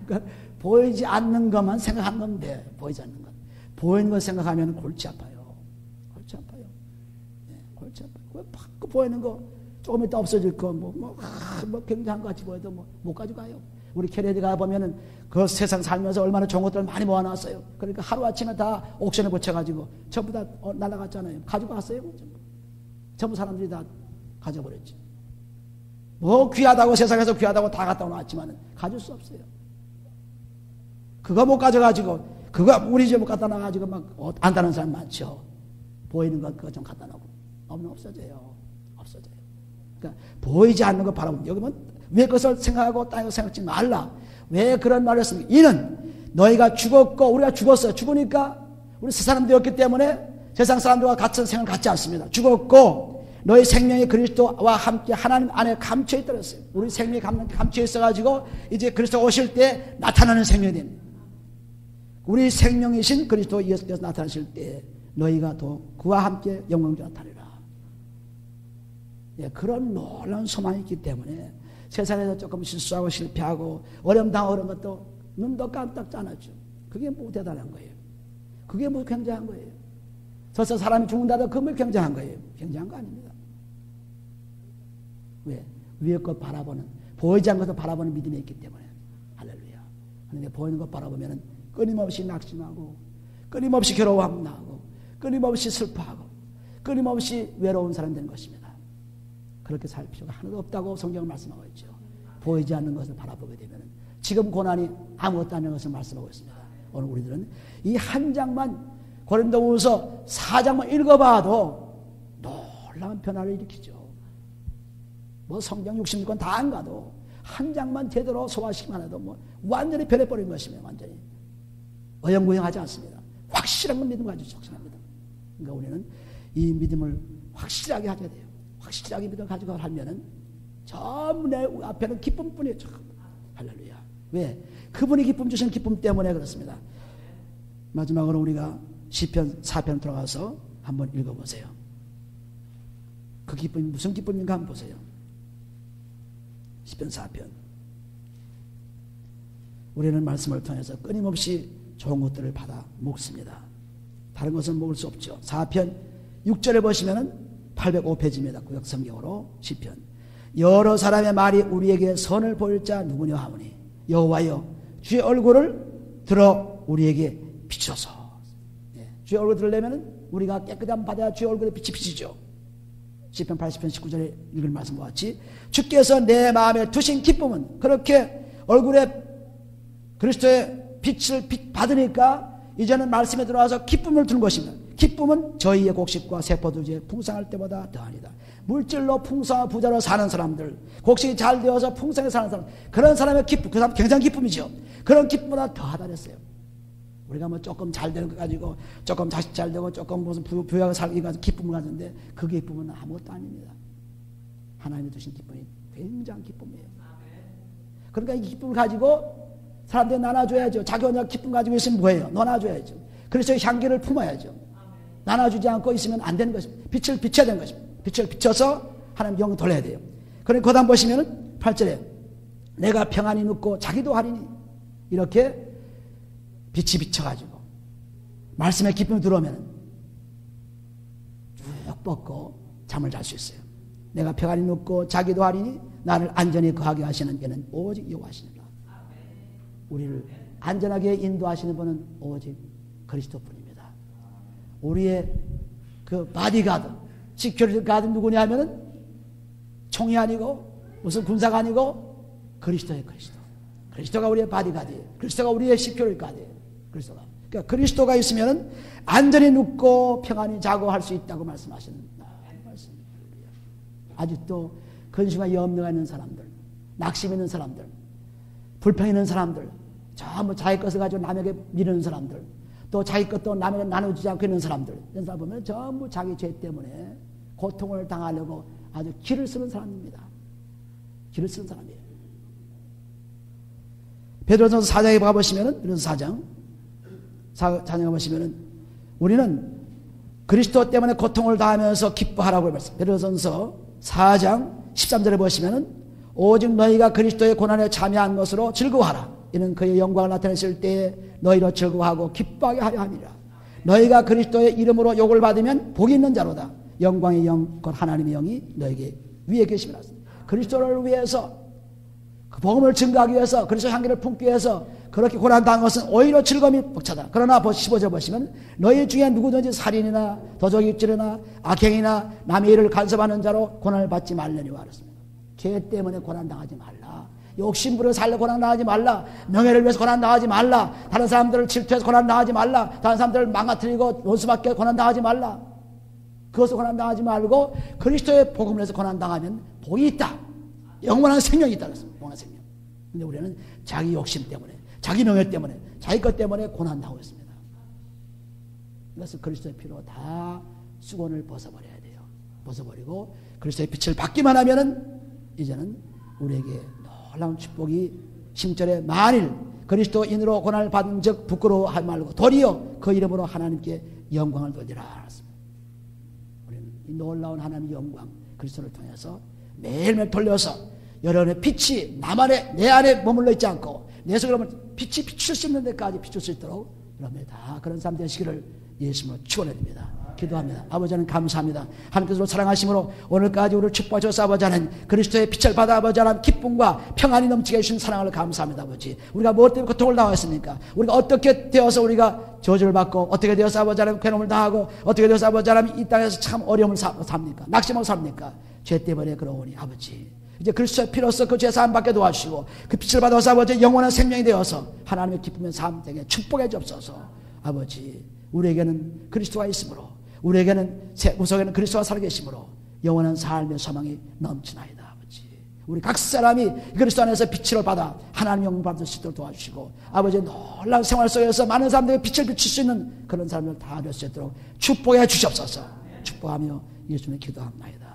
그러니까 보이지 않는 것만 생각하는 건데 보이지 않는 것. 보이는 것 생각하면 골치 아파요. 골치 아파요. 골치 아파요. 그 보이는 거 조금 이따 없어질 거, 뭐 굉장한 것 같이 보여도 못 가져가요. 우리 캐네디 가보면은 그 세상 살면서 얼마나 좋은 것들을 많이 모아놨어요. 그러니까 하루아침에 다 옥션에 붙여가지고 전부 다 날아갔잖아요. 가지고 왔어요. 전부 사람들이 다 가져버렸지. 뭐 귀하다고 세상에서 귀하다고 다 갖다 놨지만은 가질 수 없어요. 그거 못 가져가지고, 그거 우리 집에 못 갖다 놔가지고 막 안다는 사람 많죠. 보이는 것 그거 좀 갖다 놓고. 없어져요. 없어져요. 그러니까 보이지 않는 것 바라보면 여기 보면 위의 것을 생각하고 땅의 것을 생각지 말라. 왜 그런 말을 했습니까? 이는 너희가 죽었고 우리가 죽었어요. 죽으니까 우리 세 사람들이었기 때문에 세상 사람들과 같은 생각을 갖지 않습니다. 죽었고 너희 생명이 그리스도와 함께 하나님 안에 감춰 있다 그랬어요. 우리 생명이 감춰 있어가지고 이제 그리스도가 오실 때 나타나는 생명이 됩니다. 우리 생명이신 그리스도 예수께서 나타나실 때 너희가 또 그와 함께 영광으로 나타내라. 예, 그런 놀라운 소망이 있기 때문에 세상에서 조금 실수하고 실패하고 어려움 당하고 그런 것도 눈도 깜짝지 않았죠. 그게 뭐 대단한 거예요. 그게 뭐 굉장한 거예요. 서서 사람이 죽는다도 그게 뭐 굉장한 거예요. 굉장한 거 아닙니다. 왜? 위의 것 바라보는, 보이지 않는 것을 바라보는 믿음이 있기 때문에. 할렐루야. 그런데 보이는 것 바라보면 끊임없이 낙심하고 끊임없이 괴로워하고 나고 끊임없이 슬퍼하고 끊임없이 외로운 사람 되는 것입니다. 그렇게 살 필요가 하나도 없다고 성경은 말씀하고 있죠. 보이지 않는 것을 바라보게 되면 지금 고난이 아무것도 아닌 것을 말씀하고 있습니다. 오늘 우리들은 이 한 장만 고린도후서 4장만 읽어봐도 놀라운 변화를 일으키죠. 뭐 성경 66권 다 안 가도 한 장만 제대로 소화시키면 해도 뭐 완전히 변해버린 것이며 완전히 어영부영하지 않습니다. 확실한 건 믿음 가지고 확신합니다. 그러니까 우리는 이 믿음을 확실하게 하셔야 돼요. 확실하게 믿음을 가지고 하면은 전부 내 앞에는 기쁨뿐이에요. 할렐루야. 왜? 그분이 기쁨 주시는 기쁨 때문에 그렇습니다. 마지막으로 우리가 시편 4편 들어가서 한번 읽어보세요. 그 기쁨이 무슨 기쁨인가 한번 보세요. 시편 4편. 우리는 말씀을 통해서 끊임없이 좋은 것들을 받아 먹습니다. 다른 것은 먹을 수 없죠. 4편 6절에 보시면은 805페이지입니다. 구약 성경으로 시편. 여러 사람의 말이 우리에게 선을 보일 자 누구냐 하오니 여호와여 주의 얼굴을 들어 우리에게 비춰서. 주의 얼굴 들으려면 우리가 깨끗한 받아야 주의 얼굴에 빛이 비치죠. 시편 80편 19절에 읽을 말씀과 같이 주께서 내 마음에 두신 기쁨은 그렇게 얼굴에 그리스도의 빛을 받으니까 이제는 말씀에 들어와서 기쁨을 두는 것입니다. 기쁨은 저희의 곡식과 세포도주에 풍성할 때보다 더하니다. 물질로 풍성한 부자로 사는 사람들, 곡식이 잘 되어서 풍성하게 사는 사람, 그런 사람의 기쁨, 그 사람 굉장히 기쁨이죠. 그런 기쁨보다 더하다 그랬어요. 우리가 뭐 조금 잘 되는 거 가지고 조금 자식 잘 되고 조금 무슨 부유하게 살기 가지고 기쁨을 가지는데 그 기쁨은 아무것도 아닙니다. 하나님이 주신 기쁨이 굉장한 기쁨이에요. 그러니까 이 기쁨을 가지고 사람들이 나눠줘야죠. 자기 혼자 기쁨 가지고 있으면 뭐예요? 나눠줘야죠. 그래서 향기를 품어야죠. 나눠주지 않고 있으면 안 되는 것입니다. 빛을 비춰야 되는 것입니다. 빛을 비춰서 하나님 영을 돌려야 돼요. 그러니 거단 보시면은 8절에 내가 평안히 눕고 자기도 하리니 이렇게 빛이 비쳐가지고 말씀의 기쁨이 들어오면 쭉 뻗고 잠을 잘 수 있어요. 내가 평안히 눕고 자기도 하리니 나를 안전히 거하게 하시는 이는 오직 여호와시니라. 우리를 안전하게 인도하시는 분은 오직 그리스도뿐입니다. 우리의 그 바디가드, 시큐리티 가드 누구냐 하면은 총이 아니고 무슨 군사가 아니고 그리스도예요. 그리스도가 우리의 바디가드예요. 그리스도가 우리의 시큐리티 가드예요. 그리스도가. 그러니까 그리스도가 있으면은 안전히 눕고 평안히 자고 할 수 있다고 말씀하시는 말씀입니다. 아직도 근심과 염려가 있는 사람들, 낙심 있는 사람들, 불평 있는 사람들, 전부 자기 것을 가지고 남에게 미루는 사람들, 또 자기 것도 남에게 나눠주지 않고 있는 사람들, 이런 사람 보면 전부 자기 죄 때문에 고통을 당하려고 아주 길을 쓰는 사람입니다. 길을 쓰는 사람이에요. 베드로전서 4장에 가보시면은, 베드로전서 4장에 가보시면은, 우리는 그리스도 때문에 고통을 당하면서 기뻐하라고 말씀. 베드로전서 4장 13절에 보시면은, 오직 너희가 그리스도의 고난에 참여한 것으로 즐거워하라. 이는 그의 영광을 나타냈을 때에 너희로 즐거워하고 기뻐하게 하려 함이라. 너희가 그리스도의 이름으로 욕을 받으면 복이 있는 자로다. 영광의 영, 곧 하나님의 영이 너에게 위에 계심이라. 그리스도를 위해서, 그 복음을 증거하기 위해서, 그리스도의 향기를 품기 위해서 그렇게 고난당한 것은 오히려 즐거움이 벅차다. 그러나 15절 보시면 너희 중에 누구든지 살인이나 도적입질이나 악행이나 남의 일을 간섭하는 자로 고난을 받지 말려니와 그랬습니다. 죄 때문에 고난당하지 말라. 욕심부려 살려 고난당하지 말라. 명예를 위해서 고난당하지 말라. 다른 사람들을 질투해서 고난당하지 말라. 다른 사람들을 망가뜨리고 원수밖에 고난당하지 말라. 그것을 고난당하지 말고 그리스도의 복음을 해서 고난당하면 복이 있다. 영원한 생명이 있다. 영원한 생명. 근데 우리는 자기 욕심 때문에, 자기 명예 때문에, 자기 것 때문에 고난당하고 있습니다. 그래서 그리스도의 피로 다 수건을 벗어버려야 돼요. 벗어버리고 그리스도의 빛을 받기만 하면은 이제는 우리에게 놀라운 축복이 10절에 만일 그리스도인으로 고난을 받은 적 부끄러워하지 말고 도리어 그 이름으로 하나님께 영광을 돌리라. 우리는 이 놀라운 하나님의 영광 그리스도를 통해서 매일매일 돌려서 여러분의 빛이 나만의 내 안에 머물러 있지 않고 내 속에 빛이 비출 수 있는 데까지 비출 수 있도록 여러분이 다 그런 삶 되시기를 예수님으로 축원드립니다. 기도합니다. 아버지 하나님 감사합니다. 하나님께서 사랑하심으로 오늘까지 우리를 축복하셔서 아버지 하나님 그리스도의 빛을 받아 아버지 하나님 기쁨과 평안이 넘치게 해주신 사랑을 감사합니다. 아버지 우리가 무엇 때문에 고통을 당했습니까? 우리가 어떻게 되어서 우리가 저주를 받고 어떻게 되어서 아버지 하나님 괴로움을 당하고 어떻게 되어서 아버지 하나님 이 땅에서 참 어려움을 삽니까? 낙심하고 삽니까? 죄 때문에 그러오니 아버지 이제 그리스도의 피로써 그 죄 사함 받게 도와주시고 그 빛을 받아서 아버지 영원한 생명이 되어서 하나님의 기쁨의 삶 되게 축복해 주옵소서. 아버지 우리에게는 그리스도가 있으므로 우리에게는 새 구속에는 그리스도가 살아계심으로 영원한 삶의 소망이 넘치나이다. 아버지 우리 각 사람이 그리스도 안에서 빛을 받아 하나님 영광 받을 수 있도록 도와주시고 아버지 놀라운 생활 속에서 많은 사람들에게 빛을 비출 수 있는 그런 사람을 다 될 수 있도록 축복해 주시옵소서. 축복하며 예수님의 기도합니다.